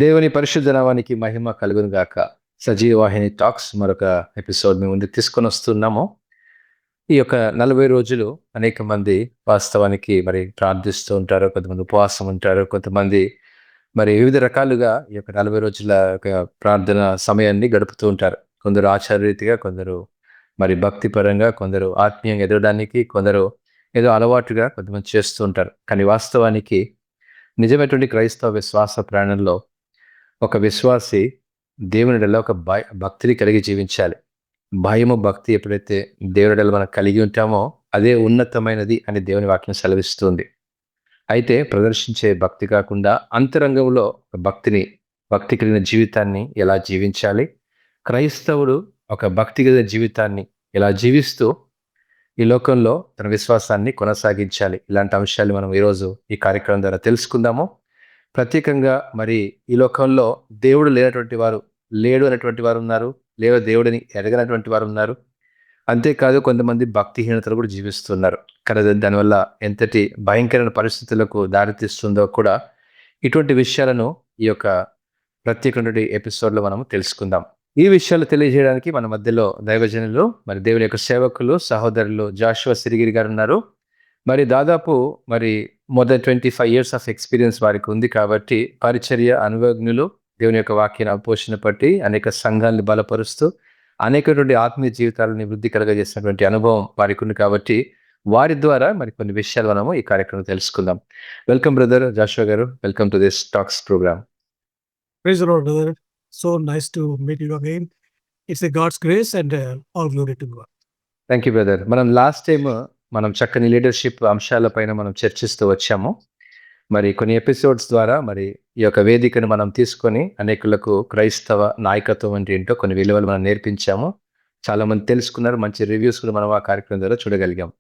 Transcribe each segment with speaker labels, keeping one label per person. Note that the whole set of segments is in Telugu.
Speaker 1: దేవుని పరిశుద్ధ నామానికి మహిమ కలుగును గాక. సజీవ వాహిని టాక్స్ మరొక ఎపిసోడ్ మీ ముందుకు తీసుకొని వస్తున్నాము. ఈ యొక్క 40 రోజులు అనేక మంది వాస్తవానికి మరి ప్రార్థిస్తూ ఉంటారు. కొంతమంది ఉపవాసం ఉంటారు. కొంతమంది మరి వివిధ రకాలుగా ఈ యొక్క 40 రోజుల యొక్క ప్రార్థన సమయాన్ని గడుపుతూ ఉంటారు. కొందరు ఆచారరీతిగా, కొందరు మరి భక్తిపరంగా, కొందరు ఆత్మీయంగా ఎదగడానికి, కొందరు ఏదో అలవాటుగా కొంతమంది చేస్తూ ఉంటారు. కానీ వాస్తవానికి నిజమైనటువంటి క్రైస్తవ విశ్వాస ప్రయాణంలో ఒక విశ్వాసి దేవునిడల ఒక భక్తిని కలిగి జీవించాలి. భయము, భక్తి ఎప్పుడైతే దేవునిడల మనం కలిగి ఉంటామో అదే ఉన్నతమైనది అని దేవుని వాక్యం సెలవిస్తుంది. అయితే ప్రదర్శించే భక్తి కాకుండా అంతరంగంలో భక్తి కలిగిన జీవితాన్ని ఎలా జీవించాలి? క్రైస్తవుడు ఒక భక్తి కలిగిన జీవితాన్ని ఎలా జీవిస్తూ ఈ లోకంలో తన విశ్వాసాన్ని కొనసాగించాలి? ఇలాంటి అంశాలు మనం ఈరోజు ఈ కార్యక్రమం ద్వారా తెలుసుకుందాము. ప్రత్యేకంగా మరి ఈ లోకంలో దేవుడు లేడు అనేటువంటి వారు ఉన్నారు. లేదా దేవుడిని ఎరగనటువంటి వారు ఉన్నారు. అంతేకాదు కొంతమంది భక్తిహీనతలు కూడా జీవిస్తున్నారు. కానీ దానివల్ల ఎంతటి భయంకరమైన పరిస్థితులకు దారితీస్తుందో కూడా ఇటువంటి విషయాలను ఈ యొక్క ప్రత్యేకమైనటువంటి ఎపిసోడ్లో మనం తెలుసుకుందాం. ఈ విషయాలు తెలియజేయడానికి మన మధ్యలో దైవజనులు, మరి దేవుని యొక్క సేవకులు, సహోదరులు జాషువా సిరిగిరి గారు ఉన్నారు. మరి దాదాపు మరి more than 25 years of experience వారికి ఉంది కాబట్టి పరిచర్య అనుభవజ్ఞులు, దేవుని యొక్క వాక్యాన్ని అవపోషణ పట్టి అనేక సంఘాలను బలపరుస్తూ అనేకటువంటి ఆత్మీయ జీవితాలని వృద్ధి కలగజేసినటువంటి అనుభవం వారికి ఉంది కాబట్టి వారి ద్వారా మరి కొన్ని విషయాలు మనము ఈ కార్యక్రమం తెలుసుకుందాం. వెల్కమ్ బ్రదర్ జాషువా గారు. Welcome to this talks programme.
Speaker 2: Praise the Lord, brother. So nice to meet you again. It's a God's grace and all glory to God.
Speaker 1: Thank you brother. Last time మనం చక్కని లీడర్షిప్ అంశాలపైన మనం చర్చిస్తూ వచ్చాము. మరి కొన్ని ఎపిసోడ్స్ ద్వారా మరి ఈ యొక్క వేదికను మనం తీసుకొని అనేకులకు క్రైస్తవ నాయకత్వం అంటే ఏంటో కొన్ని విలువలు మనం నేర్పించాము. చాలా మంది తెలుసుకున్నారు. మంచి రివ్యూస్ కూడా మనం ఆ కార్యక్రమం ద్వారా చూడగలిగాం.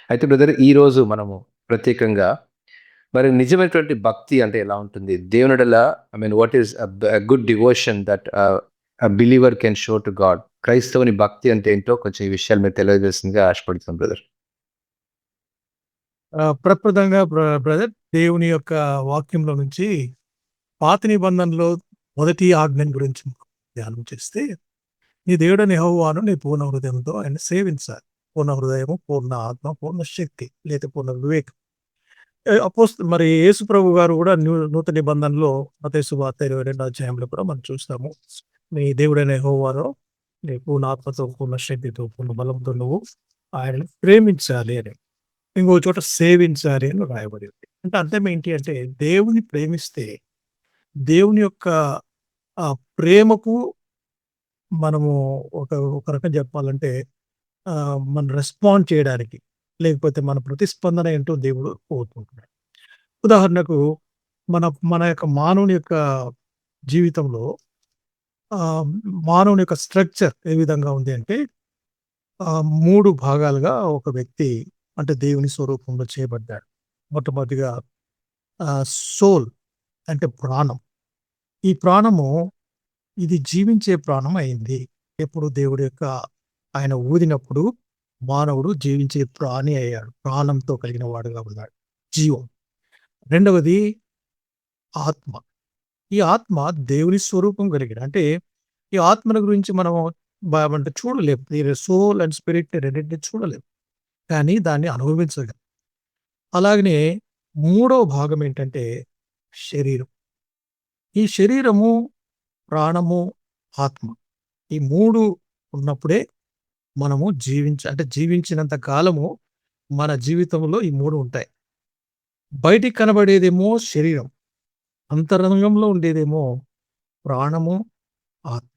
Speaker 1: అయితే బ్రదర్, ఈ రోజు మనము ప్రత్యేకంగా మరి నిజమైనటువంటి భక్తి అంటే ఎలా ఉంటుంది? దేవునిడల what is good devotion that believer can show to God? క్రైస్తవుని భక్తి అంటే ఏంటో కొంచెం ఈ విషయాలు మీరు తెలియజేసిందిగా ఆశపడుతున్నాం బ్రదర్.
Speaker 2: ప్రప్రదంగా బ్రదర్, దేవుని యొక్క వాక్యంలో నుంచి పాత నిబంధనలో మొదటి ఆజ్ఞని గురించి ధ్యానం చేస్తే, నీ దేవుడని యెహోవాను నీ పూర్ణ హృదయంతో ఆయన సేవించాలి. పూర్ణ హృదయము, పూర్ణ ఆత్మ, పూర్ణ శక్తి, లేదా పూర్ణ వివేకం. మరి యేసు ప్రభు గారు కూడా నూతన నిబంధనలో మత్తయి సువార్త 22వ అధ్యాయంలో కూడా మనం చూస్తాము. నీ దేవుడైన యెహోవాను నీ పూర్ణ ఆత్మతో, పూర్ణ శక్తితో, పూర్ణ బలంతో నువ్వు ఆయనను ప్రేమించాలి అని. ఇంకో చోట సేవించాలి అని రాయబడి ఉంది. అంటే అర్థం ఏంటి అంటే, దేవుని ప్రేమిస్తే దేవుని యొక్క ప్రేమకు మనము ఒక రకం చెప్పాలంటే మనం రెస్పాండ్ చేయడానికి, లేకపోతే మన ప్రతిస్పందన ఏంటో దేవుడు కోరుకుంటున్నాడు. ఉదాహరణకు మన యొక్క మానవుని యొక్క జీవితంలో మానవుని యొక్క స్ట్రక్చర్ ఏ విధంగా ఉంది అంటే, 3 భాగాలుగా ఒక వ్యక్తి అంటే దేవుని స్వరూపంలో చేయబడ్డాడు. మొట్టమొదటిగా సోల్ అంటే ప్రాణం. ఈ ప్రాణము ఇది జీవించే ప్రాణం అయింది. ఎప్పుడు దేవుడి యొక్క ఆయన ఊదినప్పుడు మానవుడు జీవించే ప్రాణి అయ్యాడు. ప్రాణంతో కలిగిన వాడుగా ఉన్నాడు, జీవం. రెండవది ఆత్మ. ఈ ఆత్మ దేవుని స్వరూపం కలిగిన, అంటే ఈ ఆత్మల గురించి మనం అంటే చూడలేము. సోల్ అండ్ స్పిరిట్ రెండింటిని చూడలేము, కానీ దాన్ని అనుభవించగలం. అలాగనే మూడవ భాగం ఏంటంటే శరీరం. ఈ శరీరము, ప్రాణము, ఆత్మ, ఈ 3 ఉన్నప్పుడే మనము అంటే జీవించినంత కాలము మన జీవితంలో ఈ 3 ఉంటాయి. బయటికి కనబడేదేమో శరీరం, అంతరంగంలో ఉండేదేమో ప్రాణము, ఆత్మ.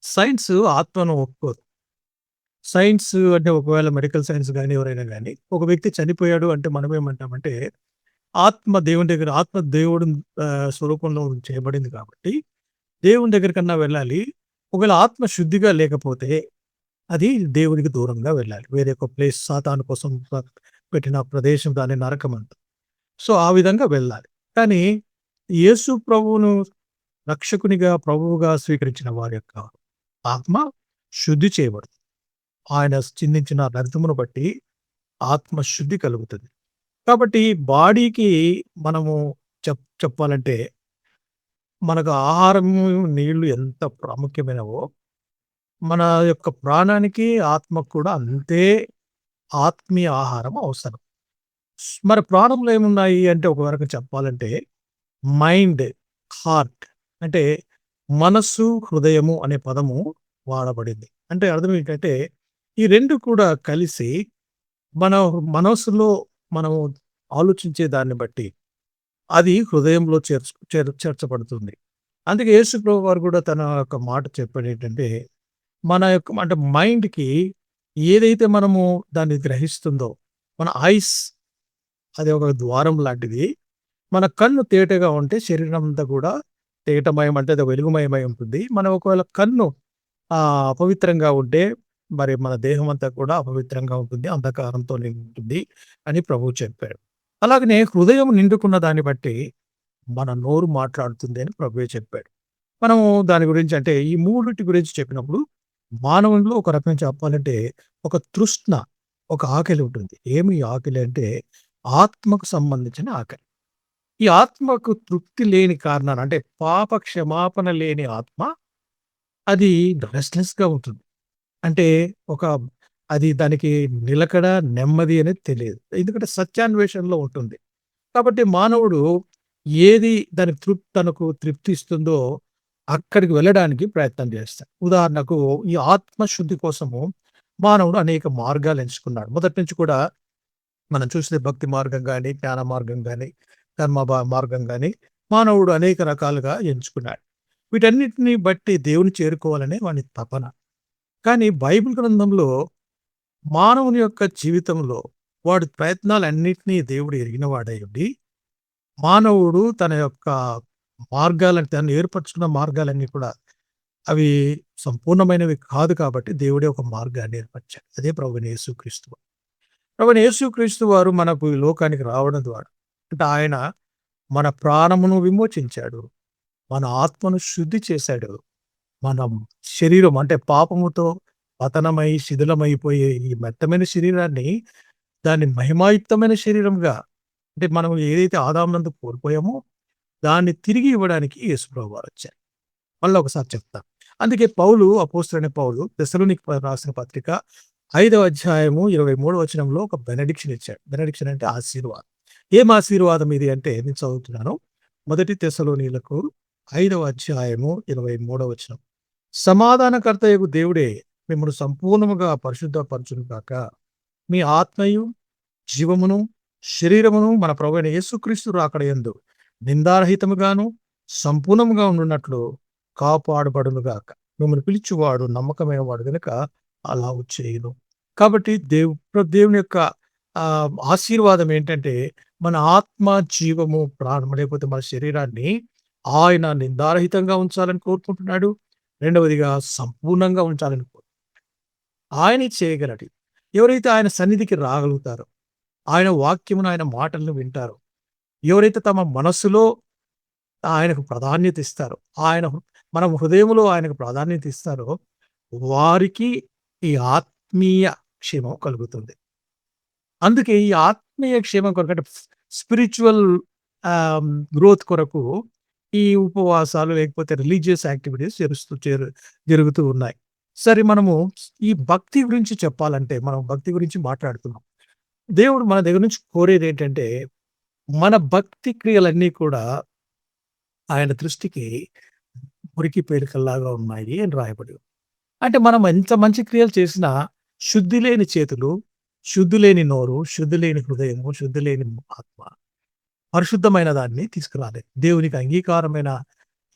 Speaker 2: సైన్స్ ఆత్మను ఒప్పుకోదు. సైన్స్ అంటే ఒకవేళ మెడికల్ సైన్స్ కానీ ఎవరైనా కానీ ఒక వ్యక్తి చనిపోయాడు అంటే మనం ఏమంటామంటే, ఆత్మ దేవుడు స్వరూపంలో చేయబడింది కాబట్టి దేవుని దగ్గరికన్నా వెళ్ళాలి. ఒకవేళ ఆత్మ శుద్ధిగా లేకపోతే అది దేవునికి దూరంగా వెళ్ళాలి. వేరే ఒక ప్లేస్, సాతాను కోసం పెట్టిన ప్రదేశం, దాన్ని నరకం అంటారు. సో ఆ విధంగా వెళ్ళాలి. కానీ యేసు ప్రభువును రక్షకునిగా, ప్రభువుగా స్వీకరించిన వారి యొక్క ఆత్మ శుద్ధి చేయబడుతుంది. ఆయన చిందించిన రక్తమును బట్టి ఆత్మ శుద్ధి కలుగుతుంది. కాబట్టి బాడీకి మనము చెప్పాలంటే మనకు ఆహారము, నీళ్లు ఎంత ప్రాముఖ్యమైనవో, మన యొక్క ప్రాణానికి, ఆత్మకు కూడా అంతే ఆత్మీయ ఆహారం అవసరం. మరి ప్రాణంలో ఏమున్నాయి అంటే ఒక రకంగా చెప్పాలంటే మైండ్, హార్ట్ అంటే మనస్సు, హృదయము అనే పదము వాడబడింది. అంటే అర్థం ఏంటంటే ఈ 2 కూడా కలిసి మన మనస్సులో మనం ఆలోచించే దాన్ని బట్టి అది హృదయంలో చేర్చబడుతుంది. అందుకే యేసు ప్రభు వారు కూడా తన యొక్క మాట చెప్పాడేంటంటే, మన యొక్క అంటే మైండ్‌కి ఏదైతే మనము దాన్ని గ్రహిస్తుందో, మన ఐస్ అది ఒక ద్వారం లాంటిది. మన కన్ను తేటగా ఉంటే శరీరం అంతా కూడా తేటమయం అంటే అది వెలుగుమయమై ఉంటుంది. మనం ఒకవేళ కన్ను అపవిత్రంగా ఉంటే మరి మన దేహం అంతా కూడా అపవిత్రంగా ఉంటుంది. అంధకారంతో నిండి ఉంటుంది అని ప్రభువు చెప్పాడు. అలాగనే హృదయం నిండుకున్న దాన్ని బట్టి మన నోరు మాట్లాడుతుంది అని ప్రభువే చెప్పాడు. మనము దాని గురించి అంటే ఈ మూడిటి గురించి చెప్పినప్పుడు మానవునిలో ఒక రకంగా చెప్పాలంటే ఒక తృష్ణ, ఒక ఆకలి ఉంటుంది. ఏమి ఆకలి అంటే ఆత్మకు సంబంధించిన ఆకలి. ఈ ఆత్మకు తృప్తి లేని కారణాన అంటే పాప క్షమాపణ లేని ఆత్మ అది రెస్ట్‌లెస్‌గా ఉంటుంది. అంటే ఒక అది దానికి నిలకడ, నెమ్మది అనేది తెలియదు. ఎందుకంటే సత్యాన్వేషణలో ఉంటుంది. కాబట్టి మానవుడు ఏది దానికి తనకు తృప్తి ఇస్తుందో అక్కడికి వెళ్ళడానికి ప్రయత్నం చేస్తాడు. ఉదాహరణకు ఈ ఆత్మ శుద్ధి కోసము మానవుడు అనేక మార్గాలు ఎంచుకున్నాడు. మొదటి నుంచి కూడా మనం చూస్తే భక్తి మార్గం గాని, జ్ఞాన మార్గం గాని, కర్మ మార్గం గాని మానవుడు అనేక రకాలుగా ఎంచుకున్నాడు. వీటన్నిటిని బట్టి దేవుని చేరుకోవాలనే వాని తపన. కానీ బైబిల్ గ్రంథంలో మానవుని యొక్క జీవితంలో వాడి ప్రయత్నాలన్నిటినీ దేవుడు ఎరిగినవాడై ఉండి, మానవుడు తన యొక్క మార్గాలను తను ఏర్పరచుకున్న మార్గాలన్నీ కూడా అవి సంపూర్ణమైనవి కాదు కాబట్టి దేవుడే ఒక మార్గాన్ని ఏర్పరిచాడు. అదే ప్రభువైన యేసుక్రీస్తు వారు. ప్రభువైన యేసుక్రీస్తు వారు మనకు ఈ లోకానికి రావడం ద్వారా అంటే ఆయన మన ప్రాణమును విమోచించాడు. మన ఆత్మను శుద్ధి చేశాడు. మన శరీరం అంటే పాపముతో పతనమై, శిథిలమైపోయే ఈ మెత్తమైన శరీరాన్ని దాన్ని మహిమాయుక్తమైన శరీరంగా అంటే మనం ఏదైతే ఆదామునందు కోల్పోయామో దాన్ని తిరిగి ఇవ్వడానికి యేసుప్రభు వారొచ్చారు. మళ్ళా ఒకసారి చెప్తాను. అందుకే పౌలు అపోస్తలుడైన పౌలు తెస్సలోనికీయులకు రాసిన పత్రిక 5వ అధ్యాయము 23వ వచనంలో ఒక బెనడిక్షన్ ఇచ్చాడు. బెనడిక్షన్ అంటే ఆశీర్వాదం. ఏం ఆశీర్వాదం ఇది అంటే నేను చదువుతున్నాను. మొదటి తెస్సలోనీయులకు 5వ అధ్యాయము 23వ వచనం. సమాధానకర్తయగు దేవుడే మిమ్మల్ని సంపూర్ణముగా పరిశుద్ధపరచును గాక. మీ ఆత్మయు, జీవమును, శరీరమును మన ప్రభువైన యేసుక్రీస్తు రాకడయందు నిందారహితముగాను, సంపూర్ణముగా ఉండునట్లు కాపాడబడును గాక. మిమ్మల్ని పిలిచువాడు నమ్మకమైన వాడు గనుక అలాగు చేయును. కాబట్టి దేవుని యొక్క ఆశీర్వాదం ఏంటంటే మన ఆత్మ, జీవము, ప్రాణం లేకపోతే మన శరీరాన్ని ఆయన నిందారహితంగా ఉంచాలని కోరుకుంటున్నాడు. రెండవదిగా సంపూర్ణంగా ఉంచాలని ఆయనే చేయగలడు. ఎవరైతే ఆయన సన్నిధికి రాగలుగుతారో, ఆయన వాక్యమును, ఆయన మాటలను వింటారో, ఎవరైతే తమ మనస్సులో ఆయనకు ప్రాధాన్యత ఇస్తారో, మన హృదయంలో ఆయనకు ప్రాధాన్యత ఇస్తారో, వారికి ఈ ఆత్మీయ క్షేమం కలుగుతుంది. అందుకే ఈ ఆత్మీయ క్షేమం కొరకు అంటే స్పిరిచ్యువల్ గ్రోత్ కొరకు ఈ ఉపవాసాలు లేకపోతే రిలీజియస్ యాక్టివిటీస్ జరుగుతూ ఉన్నాయి. సరే మనము ఈ భక్తి గురించి చెప్పాలంటే మనం భక్తి గురించి మాట్లాడుతున్నాం. దేవుడు మన దగ్గర నుంచి కోరేదేంటంటే మన భక్తి క్రియలన్నీ కూడా ఆయన దృష్టికి మురికి పేలికల్లాగా ఉన్నాయి అని రాయబడి ఉంది. అంటే మనం ఎంత మంచి క్రియలు చేసినా శుద్ధి లేని చేతులు, శుద్ధి లేని నోరు, శుద్ధి లేని హృదయము, శుద్ధి లేని ఆత్మ పరిశుద్ధమైన దాన్ని తీసుకురాలేదు. దేవునికి అంగీకారమైన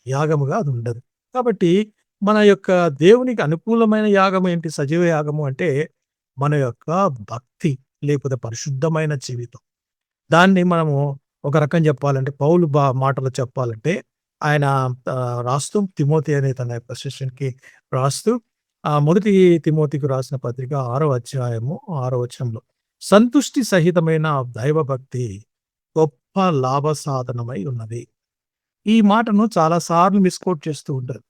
Speaker 2: యాగముగా అది ఉండదు. కాబట్టి మన యొక్క దేవునికి అనుకూలమైన యాగం ఏంటి? సజీవ యాగము అంటే మన యొక్క భక్తి లేకపోతే పరిశుద్ధమైన జీవితం. దాన్ని మనము ఒక రకం చెప్పాలంటే పౌలు మాటలో చెప్పాలంటే ఆయన రాస్తూ తిమోతి అనే తన యొక్క శిష్యునికి రాస్తూ మొదటి తిమోతికి రాసిన పత్రిక 6వ అధ్యాయము 6వ వచనంలో సంతుష్టి సహితమైన దైవభక్తి గొప్ప లాభ సాధనమై ఉన్నది. ఈ మాటను చాలా సార్లు మిస్‌కోట్ చేస్తూ ఉంటారు.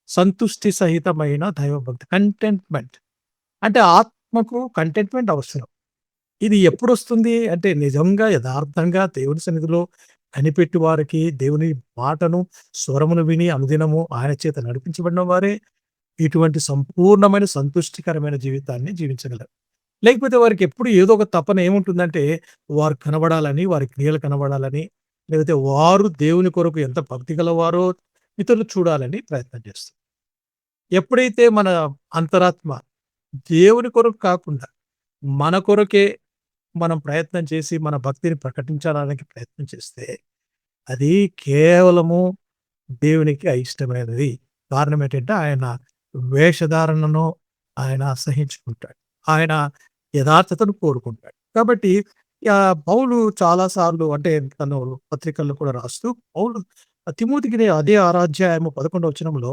Speaker 2: సంతుష్టి సహితమైన దైవభక్తి కంటెంట్‌మెంట్ అంటే ఆత్మకు కంటెంట్‌మెంట్ అవసరం. ఇది ఎప్పుడొస్తుంది అంటే నిజంగా యథార్థంగా దేవుని సన్నిధిలో కనిపెట్టి వారికి దేవుని మాటను, స్వరమును విని అనుదినము ఆయన చేత నడిపించబడిన వారే ఇటువంటి సంపూర్ణమైన సంతుష్టికరమైన జీవితాన్ని జీవించగలరు. లేకపోతే వారికి ఎప్పుడు ఏదో ఒక తపన ఏముంటుందంటే, వారు కనబడాలని, వారి క్రియలు కనబడాలని, లేకపోతే వారు దేవుని కొరకు ఎంత భక్తి గలవారో ఇతరులు చూడాలని ప్రయత్నం చేస్తారు. ఎప్పుడైతే మన అంతరాత్మ దేవుని కొరకు కాకుండా, మన కొరకే మనం ప్రయత్నం చేసి, మన భక్తిని ప్రకటించడానికి ప్రయత్నం చేస్తే, అది కేవలము దేవునికి అయిష్టమైనది. కారణం ఏంటంటే, ఆయన వేషధారణను ఆయన అసహించుకుంటాడు. ఆయన యథార్థతను కోరుకుంటాడు. కాబట్టి పౌలు చాలా సార్లు అంటే తను పత్రికల్లో కూడా రాస్తూ పౌలు తిమోతికి అదే 6 అధ్యాయము 11 వచనంలో,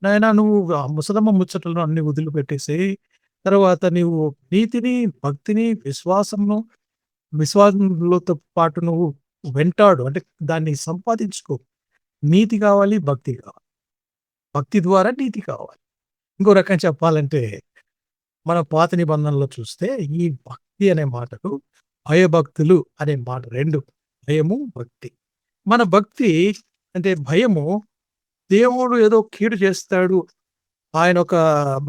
Speaker 2: "నాయనా నువ్వు ఆ ముసలమ్మ ముచ్చటలను అన్ని వదిలిపెట్టేసేయి. తర్వాత నీవు నీతిని, భక్తిని, విశ్వాసంలోతో పాటు నువ్వు వెంటాడు. అంటే దాన్ని సంపాదించుకో. నీతి కావాలి, భక్తి కావాలి. భక్తి ద్వారా నీతి కావాలి." ఇంకో రకంగా చెప్పాలంటే మన పాత నిబంధనలో చూస్తే ఈ భక్తి అనే మాటకు భయభక్తులు అనే మాట 2 భయము, భక్తి. మన భక్తి అంటే భయము దేవుడు ఏదో కీడు చేస్తాడు. ఆయన ఒక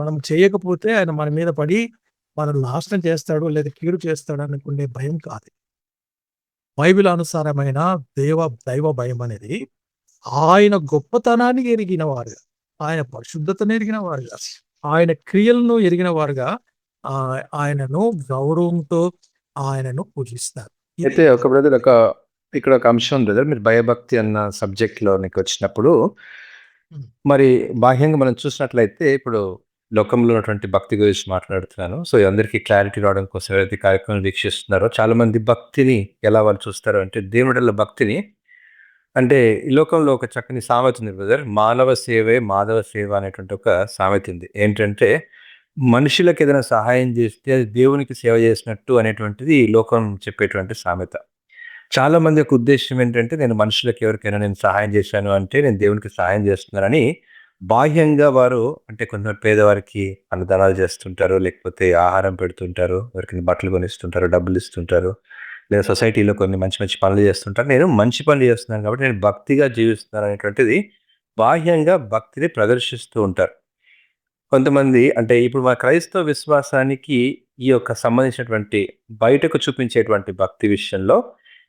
Speaker 2: మనం చేయకపోతే ఆయన మన మీద పడి మనల్ని నాశనం చేస్తాడు లేదా కీడు చేస్తాడు అనుకునే భయం కాదు. బైబిల్ అనుసారమైన దైవ భయం అనేది ఆయన గొప్పతనాన్ని ఎరిగిన వారుగా, ఆయన పరిశుద్ధతను ఎరిగిన వారుగా, ఆయన క్రియలను ఎరిగిన వారుగా ఆయనను గౌరవంతో ఆయనను పూజిస్తారు.
Speaker 1: అయితే ఒక బ్రదర్ ఇక్కడ ఒక అంశం ఉంది బ్రదర్. మీరు భయభక్తి అన్న సబ్జెక్ట్‌లోనికి వచ్చినప్పుడు, మరి బాహ్యంగా మనం చూసినట్లయితే ఇప్పుడు లోకంలో ఉన్నటువంటి భక్తి గురించి మాట్లాడుతున్నాను. సో, అందరికీ క్లారిటీ రావడం కోసం ఎవరైతే ఈ కార్యక్రమం వీక్షిస్తున్నారో చాలామంది భక్తిని ఎలా వాళ్ళు చూస్తారు అంటే దేవుడెల్ల భక్తిని అంటే ఈ లోకంలో ఒక చక్కని సామెత ఉంది బ్రదర్. మానవ సేవే మాధవ సేవ అనేటువంటి ఒక సామెత ఉంది. ఏంటంటే మనుషులకు ఏదైనా సహాయం చేస్తే అది దేవునికి సేవ చేసినట్టు అనేటువంటిది ఈ లోకం చెప్పేటువంటి సామెత. చాలా మంది యొక్క ఉద్దేశ్యం ఏంటంటే నేను మనుషులకు ఎవరికైనా నేను సహాయం చేశాను అంటే నేను దేవునికి సహాయం చేస్తున్నానని బాహ్యంగా వారు అంటే కొంతమంది పేదవారికి అన్నదానాలు చేస్తుంటారు. లేకపోతే ఆహారం పెడుతుంటారు. ఎవరికైనా బట్టలు కొనిస్తుంటారు. డబ్బులు ఇస్తుంటారు. లేదా సొసైటీలో కొన్ని మంచి మంచి పనులు చేస్తుంటారు. నేను మంచి పనులు చేస్తున్నాను కాబట్టి నేను భక్తిగా జీవిస్తున్నాను అనేటువంటిది బాహ్యంగా భక్తిని ప్రదర్శిస్తూ ఉంటారు. కొంతమంది అంటే ఇప్పుడు మా క్రైస్తవ విశ్వాసానికి ఈ యొక్క సంబంధించినటువంటి బయటకు చూపించేటువంటి భక్తి విషయంలో,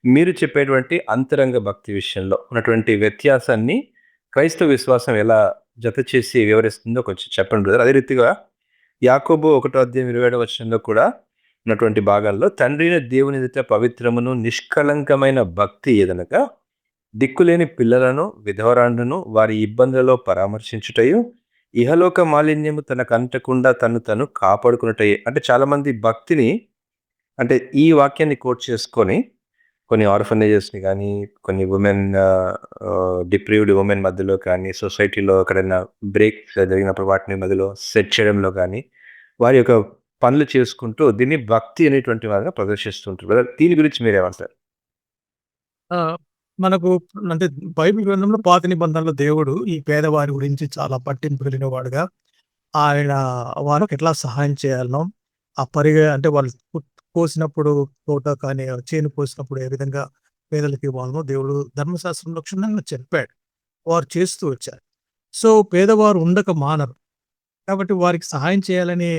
Speaker 1: మీరు చెప్పేటువంటి అంతరంగ భక్తి విషయంలో ఉన్నటువంటి వ్యత్యాసాన్ని క్రైస్తవ విశ్వాసం ఎలా జత చేసి వివరిస్తుందో కొంచెం చెప్పండి బ్రదర్. అదే రీతిగా యాకోబు 1:27 వచనంలో కూడా ఉన్నటువంటి భాగాల్లో తండ్రి అయిన దేవుని ఎదుట పవిత్రమును నిష్కళంకమైన భక్తి ఏదనగా దిక్కులేని పిల్లలను విధవరాండ్లను వారి ఇబ్బందులలో పరామర్శించుటయు ఇహలోక మాలిన్యము తనకు అంటకుండా తను కాపాడుకున్నటయే. అంటే చాలామంది భక్తిని అంటే ఈ వాక్యాన్ని కోట్ చేసుకొని కొన్ని ఆర్ఫనేజెస్ని కానీ కొన్ని ఉమెన్ డిప్రీవ్డ్ ఉమెన్ మధ్యలో కానీ సొసైటీలో ఎక్కడైనా బ్రేక్ జరిగినప్పుడు వాటిని మధ్యలో సెట్ చేయడంలో కానీ వారి యొక్క పనులు చేసుకుంటూ దీన్ని భక్తి అనేటువంటి వారిగా ప్రదర్శిస్తుంటారు బ్రదర్. దీని గురించి మీరేమంటారు?
Speaker 2: ఆ! మనకు అంటే బైబిల్ గ్రంథంలో పాత నిబంధనలో దేవుడు ఈ పేదవారి గురించి చాలా పట్టింపు కలిగినవాడుగా, ఆయన వాళ్ళకి ఎట్లా సహాయం చేయాలనో, ఆ అంటే వాళ్ళు కోసినప్పుడు తోట కానీ, చేను కోసినప్పుడు ఏ విధంగా పేదలకి ఇవ్వాలనో దేవుడు ధర్మశాస్త్రంలో క్షుణ్ణంగా చెప్పాడు. వారు చేస్తూ వచ్చారు. సో, పేదవారు ఉండక మానరు. కాబట్టి వారికి సహాయం చేయాలనే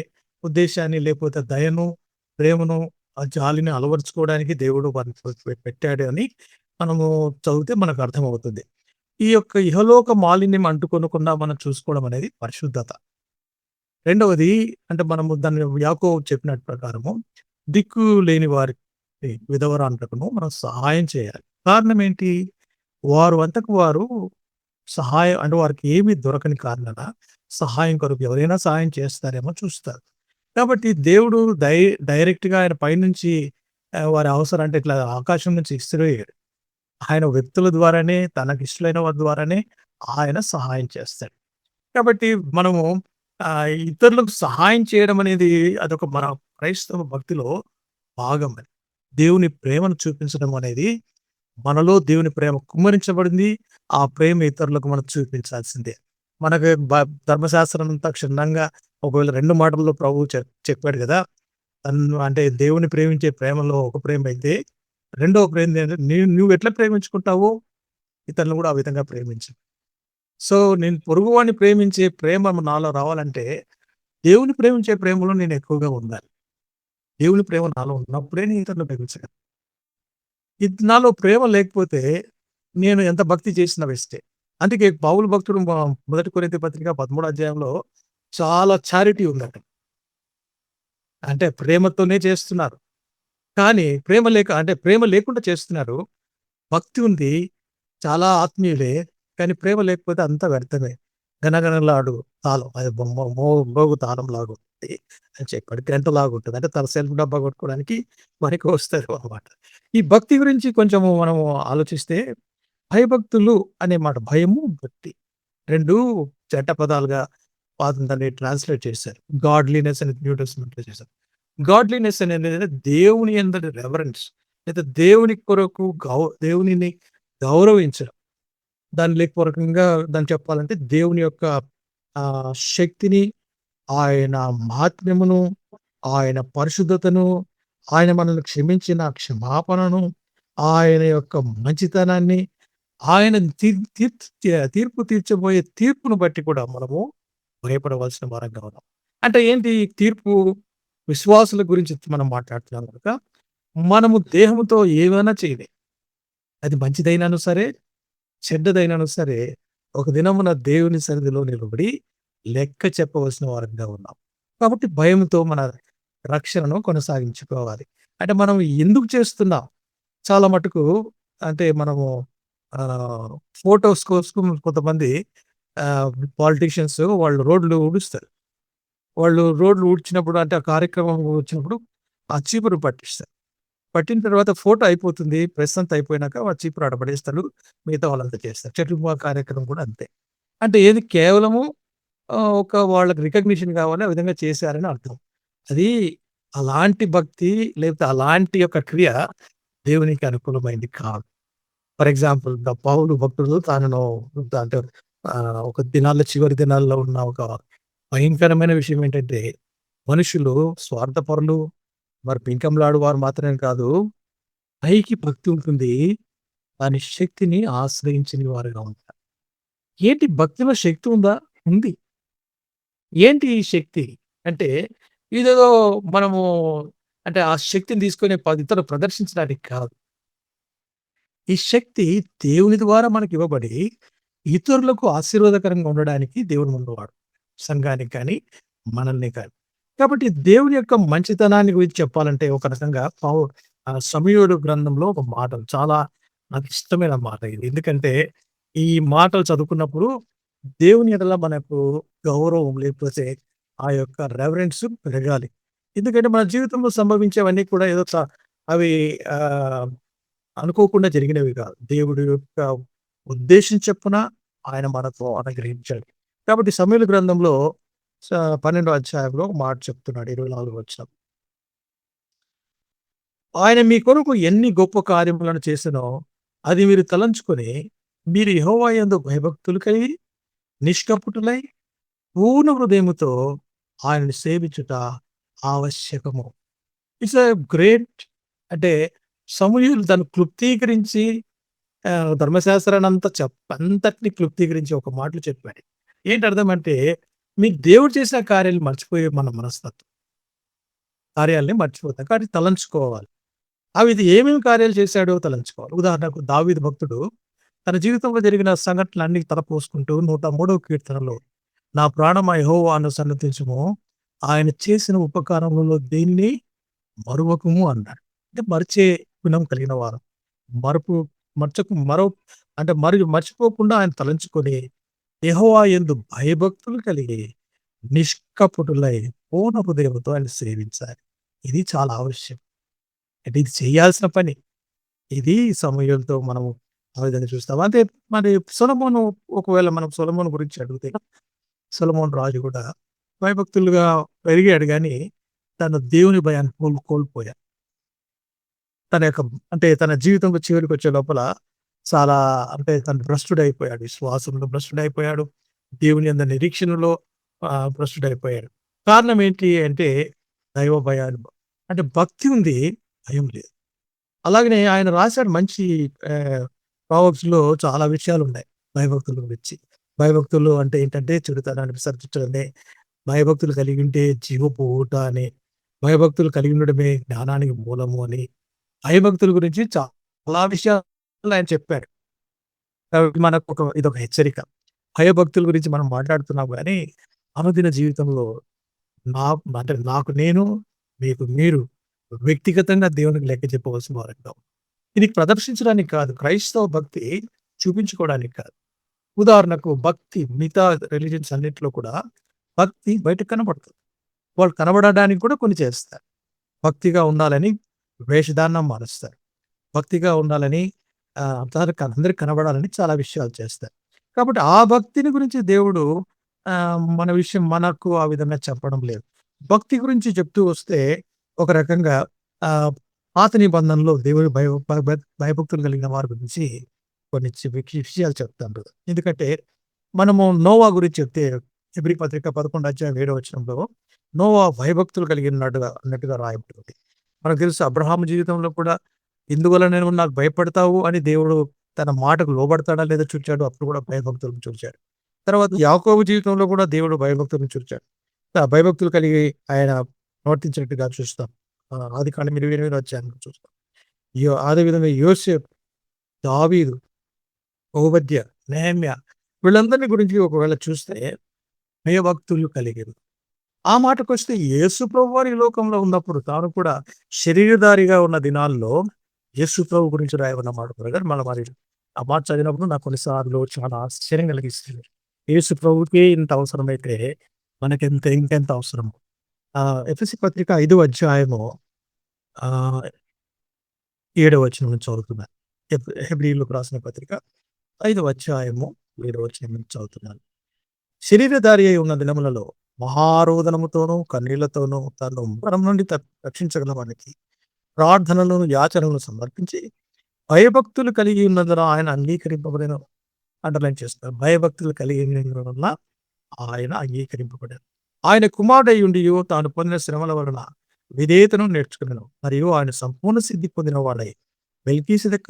Speaker 2: ఉద్దేశాన్ని లేకపోతే దయను, ప్రేమను, ఆ జాలిని అలవరుచుకోవడానికి దేవుడు వారిని పెట్టాడు అని మనము చదివితే మనకు అర్థమవుతుంది. ఈ యొక్క ఇహలోక మాలిన్యం అంటుకొనకుండా మనం చూసుకోవడం అనేది పరిశుద్ధత. రెండవది అంటే మనము దాన్ని యాకోబు చెప్పినట్టు ప్రకారము దిక్కు లేని వారికి విధవరాండ్రకును మనం సహాయం చేయాలి. కారణం ఏంటి? వారు అంతకు వారు సహాయం అంటే వారికి ఏమి దొరకని కారణాన సహాయం కొరకు ఎవరైనా సహాయం చేస్తారేమో చూస్తారు. కాబట్టి దేవుడు డైరెక్ట్‌గా ఆయన పైనుంచి వారి అవసరం అంటే ఇట్లా ఆకాశం నుంచి ఇసిరేయడు. ఆయన వ్యక్తుల ద్వారానే తనకిష్టలైన వారి ద్వారానే ఆయన సహాయం చేస్తాడు. కాబట్టి మనము ఇతరులకు సహాయం చేయడం అనేది అదొక మన క్రైస్తవ భక్తిలో భాగం అది. దేవుని ప్రేమను చూపించడం అనేది మనలో దేవుని ప్రేమ కుమ్మరించబడింది. ఆ ప్రేమ ఇతరులకు మనం చూపించాల్సిందే. మనకు ధర్మశాస్త్రం అంతా క్షుణ్ణంగా ఒకవేళ 2 మాటల్లో ప్రభువు చెప్పాడు కదా! అంటే దేవుని ప్రేమించే ప్రేమలో ఒక ప్రేమ అయితే రెండవ ప్రేమ ఏంటంటే నువ్వెట్లా ప్రేమించుకుంటావో ఇతరులను కూడా ఆ విధంగా ప్రేమించు. సో, నేను పొరుగువాడిని ప్రేమించే ప్రేమ నాలో రావాలంటే, దేవుని ప్రేమించే ప్రేమలో నేను ఎక్కువగా ఉండాలి. దేవుని ప్రేమ నాలో ఉన్నప్పుడే నేను ఇతరులను ప్రేమించగలను. ఇది నాలో ప్రేమ లేకపోతే నేను ఎంత భక్తి చేసినా వేస్టే. అందుకే పౌలు భక్తుడు మొదటి కొరింథీ పత్రిక 13 అధ్యాయంలో చాలా చారిటీ ఉందట. అంటే ప్రేమతోనే చేస్తున్నారు. కానీ ప్రేమ లేకుండా చేస్తున్నారు. భక్తి ఉంది. చాలా ఆత్మీయులే. కానీ ప్రేమ లేకపోతే అంతా వ్యర్థమే. గణగణలాడు తాళం. అది మోగు తాళంలాగుంటది అని చెప్పాడు. గంటలాగుంటది. అంటే తన సెల్ఫ్ డబ్బా కొట్టుకోవడానికి పనికొస్తది అన్నమాట. ఈ భక్తి గురించి కొంచెము మనము ఆలోచిస్తే భయభక్తులు అనే మాట భయము, భక్తి 2 జంట పదాలుగా దాన్ని ట్రాన్స్‌లేట్ చేశారు. గాడ్‌లీనెస్ అని న్యూ టెస్టమెంట్‌లో చేశారు. గాడ్‌లీనెస్ అనేది దేవుని యందలి రెవరెన్స్ లేదా దేవుని కొరకు దేవునిని గౌరవించడం. దాని లేఖపూర్వకంగా దాన్ని చెప్పాలంటే దేవుని యొక్క శక్తిని, ఆయన మహాత్మ్యమును, ఆయన పరిశుద్ధతను, ఆయన మనల్ని క్షమించిన క్షమాపణను, ఆయన యొక్క మంచితనాన్ని, ఆయన తీర్పు తీర్చబోయే తీర్పును బట్టి కూడా మనము భయపడవలసిన వారంగా ఉన్నాం. అంటే ఏంటి ఈ తీర్పు? విశ్వాసుల గురించి మనం మాట్లాడుతున్నాం గనుక, మనము దేహంతో ఏమైనా చేయలే. అది మంచిదైనను సరే, చెడ్డదైనను సరే, ఒక దినమున దేవుని సన్నిధిలో నిలబడి లెక్క చెప్పవలసిన వారంగా ఉన్నాం. కాబట్టి భయంతో మన రక్షణను కొనసాగించుకోవాలి. అంటే మనం ఎందుకు చేస్తున్నాం? చాలా మటుకు అంటే మనము ఫోటోస్ కోసం కొంతమంది పాలిటీషియన్స్ వాళ్ళు రోడ్లు ఊడుస్తారు. వాళ్ళు రోడ్లు ఊడ్చినప్పుడు అంటే ఆ కార్యక్రమం వచ్చినప్పుడు ఆ చీపురు పట్టిస్తారు. పట్టిన తర్వాత ఫోటో అయిపోతుంది. ప్రెస్ అంతా అయిపోయినాక ఆ చీపురు ఆడ పడేస్తారు. మిగతా వాళ్ళంతా చేస్తారు. చెట్లు కార్యక్రమం కూడా అంతే. అంటే ఏది కేవలము ఒక వాళ్ళకి రికగ్నిషన్ కావాలి. ఆ విధంగా చేశారని అర్థం. అది అలాంటి భక్తి లేకపోతే అలాంటి యొక్క క్రియ దేవునికి అనుకూలమైంది కాదు. ఫర్ ఎగ్జాంపుల్ పౌలు భక్తుడు తనను అంటే ఒక దినాల్లో చివరి దినాల్లో ఉన్న ఒక భయంకరమైన విషయం ఏంటంటే, మనుషులు స్వార్థపరులు, మరి పెంకంలాడు వారు మాత్రమే కాదు, పైకి భక్తి ఉంటుంది. దాని శక్తిని ఆశ్రయించని వారుగా ఉంటారు. ఏంటి భక్తిలో శక్తి ఉందా? ఉంది. ఏంటి ఈ శక్తి? అంటే ఇదేదో మనము అంటే ఆ శక్తిని తీసుకొని ఇతరులకు ప్రదర్శించడానికి కాదు. ఈ శక్తి దేవుని ద్వారా మనకివ్వబడి, ఇతరులకు ఆశీర్వాదకరంగా ఉండడానికి దేవుడు ముందువాడు. సంఘానికి కానీ, మనల్ని కానీ. కాబట్టి దేవుని యొక్క మంచితనాన్ని గురించి చెప్పాలంటే ఒక రకంగా సమూయేలు గ్రంథంలో ఒక మాట చాలా నాకిష్టమైన మాట ఇది. ఎందుకంటే ఈ మాటలు చదువుకున్నప్పుడు దేవుని ఎడల మనకు గౌరవం లేకపోతే ఆ యొక్క రెవరెన్స్ పెరగాలి. ఎందుకంటే మన జీవితంలో సంభవించేవన్నీ కూడా ఏదో అవి ఆహ్ అనుకోకుండా జరిగినవి కాదు. దేవుడి యొక్క ఉద్దేశం చొప్పున ఆయన మనకు అనుగ్రహించాడు. కాబట్టి సమూయేలు గ్రంథంలో 12 అధ్యాయంలో ఒక మాట చెప్తున్నాడు 24 వచనం. ఆయన మీ కొరకు ఎన్ని గొప్ప కార్యములను చేసెనో అది మీరు తలంచుకొని మీరు యెహోవా యందు భయభక్తులు కలిగి నిష్కపటులై పూర్ణ హృదయముతో ఆయనను సేవించుట ఆవశ్యకము. ఇట్స్ ఎ గ్రేట్ అంటే సమూయేలు దాన్ని క్లుప్తీకరించి ధర్మశాస్త్రాన్నంతా అంతటిని క్లుప్తీకరించి ఒక మాటలో చెప్పాడు. ఏంటి అర్థం అంటే, మీకు దేవుడు చేసిన కార్యాలు మర్చిపోయే మన మనస్తత్వం. కార్యాల్ని మర్చిపోతాం. కాబట్టి తలంచుకోవాలి. ఇది ఏమేమి కార్యాలు చేశాడో తలంచుకోవాలి. ఉదాహరణకు దావీదు భక్తుడు తన జీవితంలో జరిగిన సంఘటనలన్నీ తలపోసుకుంటూ 103వ కీర్తనలో నా ప్రాణమా యెహోవాను సన్నతించుము. ఆయన చేసిన ఉపకారములలో దేనిని మరువకుము అన్నాడు. అంటే మరిచే గుణం కలిగిన వారు. మరుపు మర్చకు మరో అంటే మర్చిపోకుండా ఆయన తలంచుకొని యెహోవా యందు భయభక్తులు కలిగి నిష్కపటులై పూర్ణ హృదయముతో ఆయన సేవించాలి. ఇది చాలా ఆవశ్యం. అంటే ఇది చేయాల్సిన పని. ఇది సమూయేలుతో మనము ఆ విధంగా చూస్తాం. అంటే మరి సొలొమోను ఒకవేళ మనం సొలొమోను గురించి అడిగితే సొలొమోను రాజు కూడా భయభక్తులుగా పెరిగాడు గానీ తను దేవుని భయాన్ని కోల్పోయాడు. తన యొక్క అంటే తన జీవితంలో చివరికొచ్చే లోపల చాలా అంటే తను భ్రష్టుడైపోయాడు. విశ్వాసంలో భ్రష్టుడైపోయాడు. దేవుని యందు నిరీక్షణలో భ్రష్టుడైపోయాడు. కారణం ఏంటి అంటే దైవ భయాలు. అంటే భక్తి ఉంది, భయం లేదు. అలాగనే ఆయన రాశాడు మంచి ప్రావర్బ్స్‌లో చాలా విషయాలున్నాయి భయభక్తుల గురించి. భయభక్తులు అంటే ఏంటంటే చెడుతనాన్ని విసర్జించడమే, భయభక్తులు కలిగి ఉంటే జీవపు ఊట అని, భయభక్తులు కలిగి ఉండడమే జ్ఞానానికి మూలము అని, భయభక్తుల గురించి చాలా విషయాలు ఆయన చెప్పాడు. కాబట్టి ఇదొక హెచ్చరిక. భయభక్తుల గురించి మనం మాట్లాడుతున్నాం గానీ, అనుదిన జీవితంలో అంటే నాకు నేను, మీకు మీరు వ్యక్తిగతంగా దేవునికి లెక్క చెప్పవలసిన వారంటాం. ఇది ప్రదర్శించడానికి కాదు. క్రైస్తవ భక్తి చూపించుకోవడానికి కాదు. ఉదాహరణకు భక్తి మిగతా రిలిజియన్స్ అన్నిట్లో కూడా భక్తి బయటకు కనబడుతుంది. వాళ్ళు కనబడడానికి కూడా కొన్ని చేస్తారు. భక్తిగా ఉండాలని వేషధారణం మారుస్తారు. భక్తిగా ఉండాలని అందరికి కనబడాలని చాలా విషయాలు చేస్తారు. కాబట్టి ఆ భక్తిని గురించి దేవుడు మనకు ఆ విధంగా చెప్పడం లేదు. భక్తి గురించి చెప్తూ వస్తే ఒక రకంగా ఆహ్, పాత నిబంధనలో దేవుడు భయభక్తులు కలిగిన వారి గురించి కొన్ని విషయాలు చెప్తాడు. ఎందుకంటే మనము నోవా గురించి చెప్తే హెబ్రీ పత్రిక 11 అధ్యాయం 7 వచనంలో నోవా భయభక్తులు అన్నట్టుగా రాయబడింది. మనకు తెలుసు అబ్రహాము జీవితంలో కూడా ఇందువలన నువ్వు నాకు భయపడతావు అని దేవుడు తన మాటకు లోబడతాడా లేదా చూచాడు. అప్పుడు కూడా భయభక్తులను చూచాడు. తర్వాత యాకోబు జీవితంలో కూడా దేవుడు భయభక్తులను చూచాడు. భయభక్తులు కలిగి ఆయన ప్రవర్తించినట్టుగా చూస్తాం. ఆదికాండం 28 అధ్యాయంలో చూస్తాం. అదేవిధంగా యోసేపు, దావీదు, ఓబద్య, నెహెమ్య వీళ్ళందరిని గురించి ఒకవేళ చూస్తే భయభక్తులు కలిగిరు. ఆ మాటకొస్తే యేసు ప్రభువారు ఈ లోకంలో ఉన్నప్పుడు తాను కూడా శరీరధారిగా ఉన్న దినాల్లో యేసు ప్రభు గురించి రాయబడిన మాట ప్రకారం మరి ఆ మాట చదివినప్పుడు నాకు కొన్నిసార్లు చాలా ఆశ్చర్యం కలిగిస్తుంది. యేసు ప్రభుకే ఇంత అవసరమైతే ఇంకెంత అవసరము. ఎఫెసీ పత్రిక 5వ అధ్యాయము 7వ వచనం నుంచి చదువుతున్నాను. హెబ్రీయులకు రాసిన పత్రిక 5వ అధ్యాయము 7వ వచనం నుంచి చదువుతున్నాను. శరీరధారి అయి ఉన్న దినములలో మహారోదనముతోనూ కన్నీళ్లతోనూ తను మరణం నుండి రక్షించగల వానికి ప్రార్థనలను యాచనలను సమర్పించి భయభక్తులు కలిగి ఉన్నందున ఆయన అంగీకరింపబడిన అండర్లైన్ చేస్తారు. భయభక్తులు కలిగి వల్ల ఆయన అంగీకరింపబడారు. ఆయన కుమారుడై ఉండి తాను పొందిన శ్రమల వలన విధేయతను నేర్చుకున్నాను మరియు ఆయన సంపూర్ణ సిద్ధి పొందిన వాడై మెల్కీసెదెకు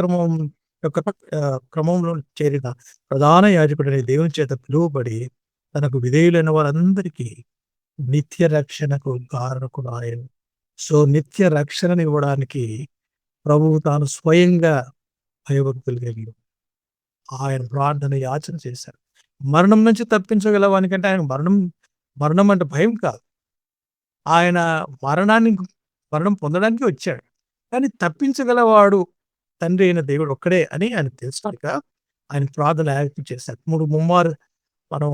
Speaker 2: క్రమంలో చేరిన ప్రధాన యాజకుడైన దేవుని చేత పిలువబడి తనకు విధేయులైన వారందరికీ నిత్య రక్షణకు కారకుడు ఆయన. సో నిత్య రక్షణను ఇవ్వడానికి ప్రభువు తాను స్వయంగా భయభక్తులు కలిగి ఆయన ప్రార్థన యాచన చేశారు. మరణం నుంచి తప్పించగల వానికంటే ఆయన మరణం అంటే భయం కాదు. ఆయన మరణం పొందడానికి వచ్చాడు. కానీ తప్పించగలవాడు తండ్రి అయిన దేవుడు ఒక్కడే అని ఆయన తెలుసుక ఆయన ప్రార్థన యాక్టివ్ చేశారు. ముమ్మారు మనం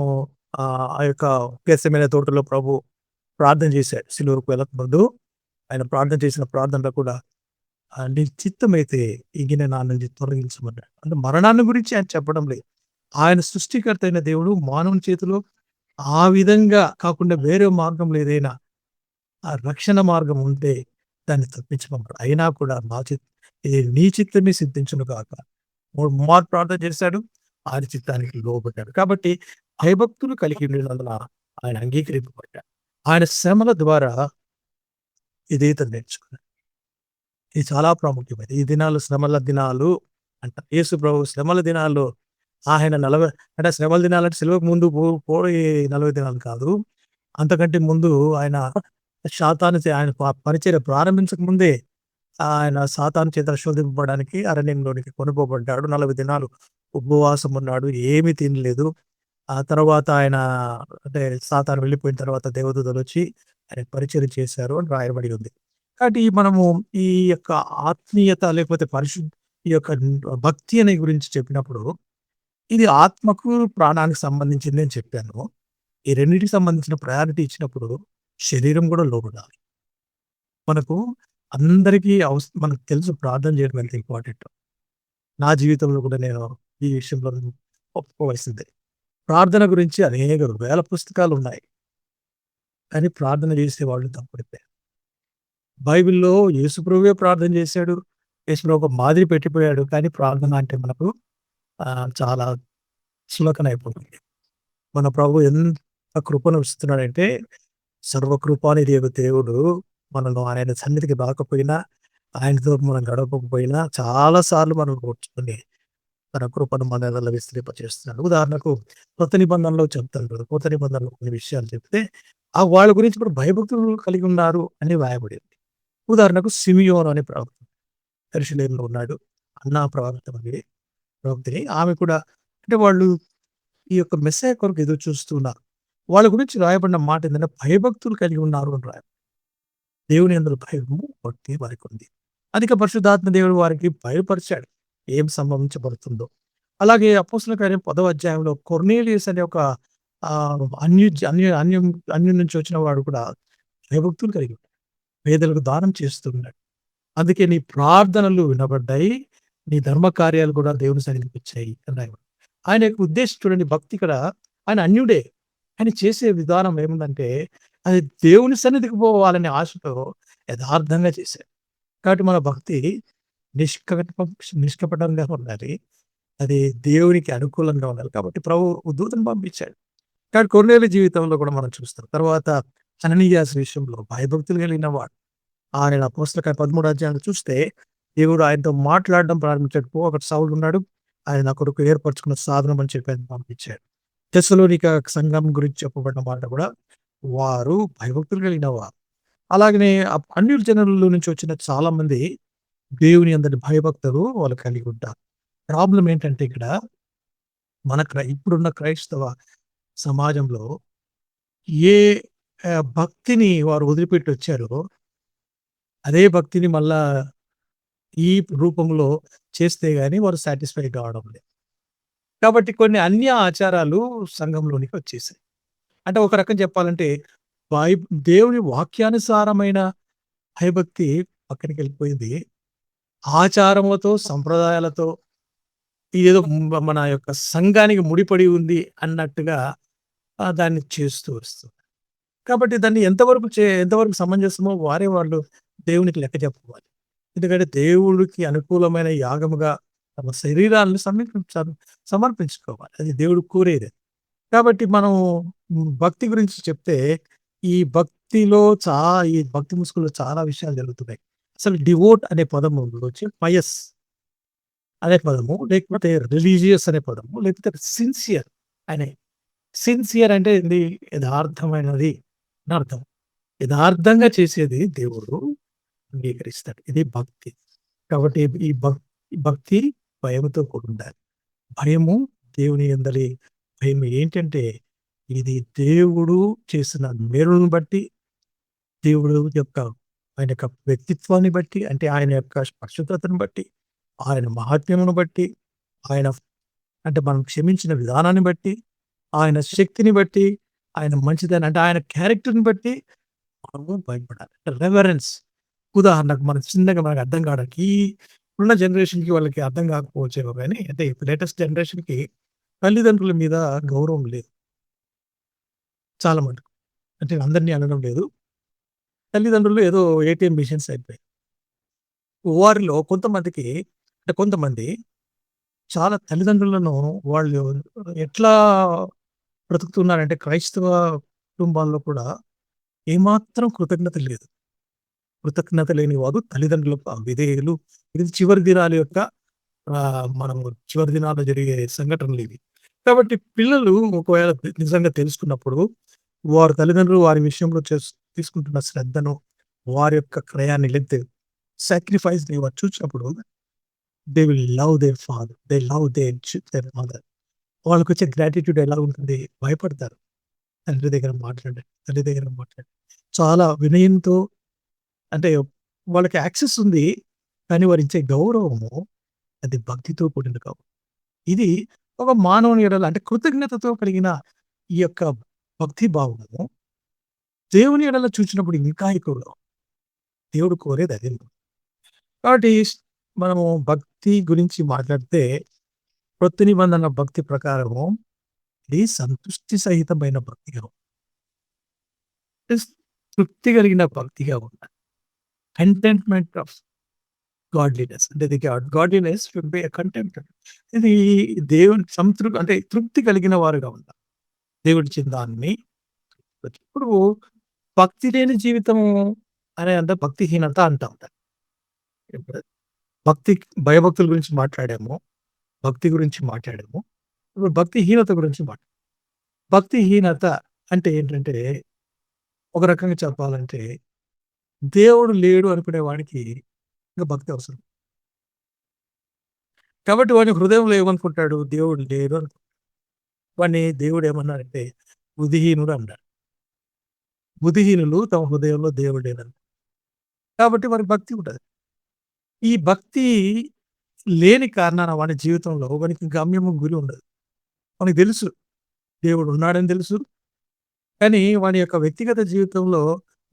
Speaker 2: ఆ యొక్క గెత్సేమనే తోటలో ప్రభు ప్రార్థన చేశాడు. సిలువకు వెళ్ళక ముందు ఆయన ప్రార్థన చేసిన ప్రార్థనలో కూడా నీ చిత్తమైతే ఈగిన నా నుంచి తొలగించమన్నాడు. అంటే మరణాన్ని గురించి ఆయన చెప్పడం లేదు. ఆయన సృష్టికర్త అయిన దేవుడు మానవుని చేతిలో ఆ విధంగా కాకుండా వేరే మార్గం ఏదైనా ఆ రక్షణ మార్గం ఉంటే దాన్ని తప్పించమన్నాడు. అయినా కూడా నీ చిత్తమే సిద్ధించును కాక ముమ్మారు ప్రార్థన చేశాడు. ఆయన చిత్తానికి లోబడ్డాడు. కాబట్టి భయభక్తులు కలిగి ఉన్నందున ఆయన అంగీకరింపబడ్డాడు. ఆయన శ్రమల ద్వారా విధేయతను నేర్చుకున్నాడు. ఇది చాలా ప్రాముఖ్యమైనది. ఈ దినాలు శ్రమల దినాలు అంట. యేసు ప్రభు శ్రమల దినాల్లో ఆయన అంటే శ్రమల దినాలంటే సిలువకు ముందు పోయి 40 దినాలు కాదు. అంతకంటే ముందు ఆయన ఆయన పరిచర్య ప్రారంభించక ముందే ఆయన సాతాను చేత శోధింపబడడానికి అరణ్యంలోనికి కొనుక్కోబడ్డాడు. 40 దినాలు ఉపవాసం ఉన్నాడు. ఏమీ తినలేదు. ఆ తర్వాత ఆయన అంటే సాతాను వెళ్ళిపోయిన తర్వాత దేవదూతలు వచ్చి ఆయన పరిచర్య చేశారు అని రాయబడి ఉంది. కాబట్టి మనము ఈ యొక్క ఆత్మీయత లేకపోతే ఈ యొక్క భక్తి అనే గురించి చెప్పినప్పుడు ఇది ఆత్మకు, ప్రాణానికి సంబంధించింది అని చెప్పాను. ఈ రెండిటికి సంబంధించిన ప్రయారిటీ ఇచ్చినప్పుడు శరీరం కూడా లోబడాలి. మనకు అందరికీ మనకు తెలుసు ప్రార్థన చేయడం ఎంత ఇంపార్టెంట్. నా జీవితంలో కూడా నేను ఈ విషయంలో ఒప్పుకోవాల్సిందే. ప్రార్థన గురించి అనేక వేల పుస్తకాలు ఉన్నాయి. కానీ ప్రార్థన చేసేవాళ్ళు తక్కువైపోయారు. బైబిల్‌లో యేసుప్రభువే ప్రార్థన చేశాడు. యేసుప్రభు ఒక మాదిరి పెట్టిపోయాడు. కానీ ప్రార్థన అంటే మనకు చాలా చులకన అయిపోతుంది. మన ప్రభు ఎంత కృపను ఇస్తున్నాడంటే సర్వకృపానిధి యొక్క దేవుడు మనను ఆయన సన్నిధికి రాకపోయినా ఆయనతో మనం గడపకపోయినా చాలా సార్లు మనం ఓర్చుకొని తన కృపను మన ఎడల విస్తరింపచేస్తున్నాడు. ఉదాహరణకు కొత్త నిబంధనలో చెప్తాడు కదా! కొత్త నిబంధనలో కొన్ని విషయాలు చెప్తే వాళ్ళ గురించి కూడా భయభక్తులు కలిగి ఉన్నారు అని వ్రాయబడింది. ఉదాహరణకు సిమియోను అనే ప్రవక్త యెరూషలేములో ఉన్నాడు. అన్నా ప్రవక్తని ఆమె కూడా అంటే వాళ్ళు ఈ యొక్క మెస్సయ కొరకు ఎదురు చూస్తున్నారు. వాళ్ళ గురించి రాయబడిన మాట ఏందంటే భయభక్తులు కలిగి ఉన్నారు అని దేవుని యందు భయము, భక్తి వారికుంది. అధిక పరిశుద్ధాత్మ దేవుడు వారికి బయలుపరిచాడు. ఏం సంభవించబడుతుందో. అలాగే అపోస్తలుల కార్యం 10వ అధ్యాయంలో కొర్నేలియస్ అనే ఒక అన్యు అన్య అన్యం అన్యం నుంచి వచ్చిన వాడు కూడా భయభక్తులు కలిగి ఉన్నాడు. పేదలకు దానం చేస్తున్నాడు. అందుకే నీ ప్రార్థనలు వినబడ్డాయి. నీ ధర్మ కార్యాలు కూడా దేవుని సన్నిధికి వచ్చాయి అని రాయబడింది. ఆయన యొక్క ఉద్దేశం చూడండి భక్తి ఇక్కడ ఆయన అన్యుడే. ఆయన చేసే విధానం ఏముందంటే అది దేవుని సన్నిధికి పోవాలనే ఆశతో యథార్థంగా చేశాడు. కాబట్టి మన భక్తి నిష్కపటం నిష్కపటంగా ఉండాలి. అది దేవునికి అనుకూలంగా ఉండాలి. కాబట్టి దూతను పంపించాడు. కాబట్టి కొర్నేలి జీవితంలో కూడా మనం చూస్తాం. తర్వాత అననీయాస్ విషయంలో భయభక్తులు కలిగిన వాడు. ఆయన అపోస్తల కార్యం 13 అధ్యాయంలో చూస్తే దేవుడు ఆయనతో మాట్లాడడం ప్రారంభించాడు. ఒకడు సౌలు ఉన్నాడు. ఆయన నా కొరకు ఏర్పరచుకున్న సాధనం అని చెప్పి ఆయన పంపించాడు. తెస్సలోనిక సంఘం గురించి చెప్పబడిన మాట కూడా వారు భయభక్తులు కలిగిన వారు. అలాగనే అన్యుల జనుల నుంచి వచ్చిన చాలా మంది దేవుని అందరి భయభక్తులు వాళ్ళు కలిగి ఉంటారు. ప్రాబ్లం ఏంటంటే ఇక్కడ ఇప్పుడున్న క్రైస్తవ సమాజంలో ఏ భక్తిని వారు వదిలిపెట్టి వచ్చారో అదే భక్తిని మళ్ళా ఈ రూపంలో చేస్తే గాని వారు సాటిస్ఫై కావడం లేదు. కాబట్టి కొన్ని అన్య ఆచారాలు సంఘంలోనికి వచ్చేసాయి. అంటే ఒక రకం చెప్పాలంటే బై దేవుని వాక్యానుసారమైన భయభక్తి పక్కనకెళ్ళిపోయింది. ఆచారములతో, సంప్రదాయాలతో ఇదేదో మన యొక్క సంఘానికి ముడిపడి ఉంది అన్నట్టుగా దాన్ని చేస్తూ వస్తుంది. కాబట్టి దాన్ని ఎంతవరకు సమంజసమో వాళ్ళు దేవునికి లెక్క చెప్పుకోవాలి. ఎందుకంటే దేవుడికి అనుకూలమైన యాగముగా తమ శరీరాలను సమర్పించుకోవాలి. అది దేవుడు కోరేది. కాబట్టి మనం భక్తి గురించి చెప్తే ఈ భక్తిలో ఈ భక్తి ముసుగులో చాలా విషయాలు జరుగుతున్నాయి. అసలు డివోట్ అనే పదము వచ్చి పయస్ అనే పదము, లేకపోతే రిలీజియస్ అనే పదము, లేకపోతే సిన్సియర్ అనే. సిన్సియర్ అంటే ఏంది? యథార్థమైనది అని అర్థం. యథార్థంగా చేసేది దేవుడు అంగీకరిస్తాడు. ఇది భక్తి. కాబట్టి ఈ భక్తి భయముతో కూడుండాలి. భయము దేవుని యందలి భయం ఏంటంటే ఇది దేవుడు చేసిన మేలును బట్టి, దేవుడు యొక్క ఆయన యొక్క వ్యక్తిత్వాన్ని బట్టి, అంటే ఆయన యొక్క పరిశుద్ధతను బట్టి, ఆయన మహాత్మ్యమును బట్టి, ఆయన అంటే మనం క్షమించిన విధానాన్ని బట్టి, ఆయన శక్తిని బట్టి, ఆయన మంచిదని అంటే ఆయన క్యారెక్టర్‌ని బట్టి మనము భయపడాలి. రెవరెన్స్. ఉదాహరణకు మనకు అర్థం కావడానికి ఇప్పుడున్న జనరేషన్‌కి వాళ్ళకి అర్థం కాకపోవచ్చేమో గానీ, అంటే లేటెస్ట్ జనరేషన్‌కి తల్లిదండ్రుల మీద గౌరవం లేదు. చాలా మటుకు. అంటే అందరిని అనడం లేదు. తల్లిదండ్రులు ఏదో ఏటీఎం మిషన్స్ అయిపోయాయి. వారిలో కొంతమంది చాలా తల్లిదండ్రులను వాళ్ళు ఎట్లా బ్రతుకుతున్నారంటే క్రైస్తవ కుటుంబాల్లో కూడా ఏమాత్రం కృతజ్ఞత లేదు. కృతజ్ఞత లేని వారు తల్లిదండ్రులకు అవిధేయులు. ఇది చివరి దినాల యొక్క మనము చివరి దినాల్లో జరిగే సంఘటనలు ఇవి. కాబట్టి పిల్లలు ఒకవేళ నిజంగా తెలుసుకున్నప్పుడు వారి తల్లిదండ్రులు వారి విషయంలో తీసుకుంటున్న శ్రద్ధను, వారి యొక్క క్రయాన్ని సాక్రిఫైస్‌ని వారు చూసినప్పుడు they will love their father. They love their mother. వాళ్ళకొచ్చే గ్రాటిట్యూడ్ ఎలా ఉంటుంది? భయపడతారు. తల్లి దగ్గర మాట్లాడి చాలా వినయంతో అంటే వాళ్ళకి యాక్సెస్ ఉంది. కానీ వారిచ్చే గౌరవము అది భక్తితో కూడింది కావు. ఇది ఒక మానవుని ఎడల అంటే కృతజ్ఞతతో కలిగిన ఈ యొక్క భక్తి భావము దేవుని ఎడల చూచినప్పుడు ఇంకా ఎక్కువగా దేవుడు కోరేది అదే. కాబట్టి మనము భక్తి గురించి మాట్లాడితే కొత్త నిబంధన భక్తి ప్రకారము ఇది సంతృష్టి సహితమైన భక్తిగా తృప్తి కలిగిన భక్తిగా ఉండాలి. కంటెంట్‌మెంట్ ఆఫ్ గాడ్లీనెస్ అంటే godliness should be a contentment. ఇది దేవుని అంటే తృప్తి కలిగిన వారుగా ఉండాలి. దేవుడిచ్చిన దాన్ని ఇప్పుడు భక్తి లేని జీవితము భక్తిహీనత అంటాం. ఇప్పుడు భక్తి భయభక్తుల గురించి మాట్లాడాము. భక్తి గురించి మాట్లాడాము. ఇప్పుడు భక్తిహీనత గురించి భక్తిహీనత అంటే ఏంటంటే, ఒక రకంగా చెప్పాలంటే, దేవుడు లేడు అనుకునే వాడికి ఇంక భక్తి అవసరం. కాబట్టి వాడి హృదయంలో ఏమనుకుంటాడు? దేవుడు లేడు వాడిని దేవుడు ఏమన్నాడంటే బుద్ధిహీనుడు అన్నాడు. బుద్ధిహీనులు తమ హృదయంలో దేవుడు లేడని. కాబట్టి వారికి భక్తి ఉండదు. ఈ భక్తి లేని కారణాన వాని జీవితంలో వానికి గమ్యము, గురి ఉండదు. వానికి తెలుసు దేవుడు ఉన్నాడని తెలుసు. కానీ వాని యొక్క వ్యక్తిగత జీవితంలో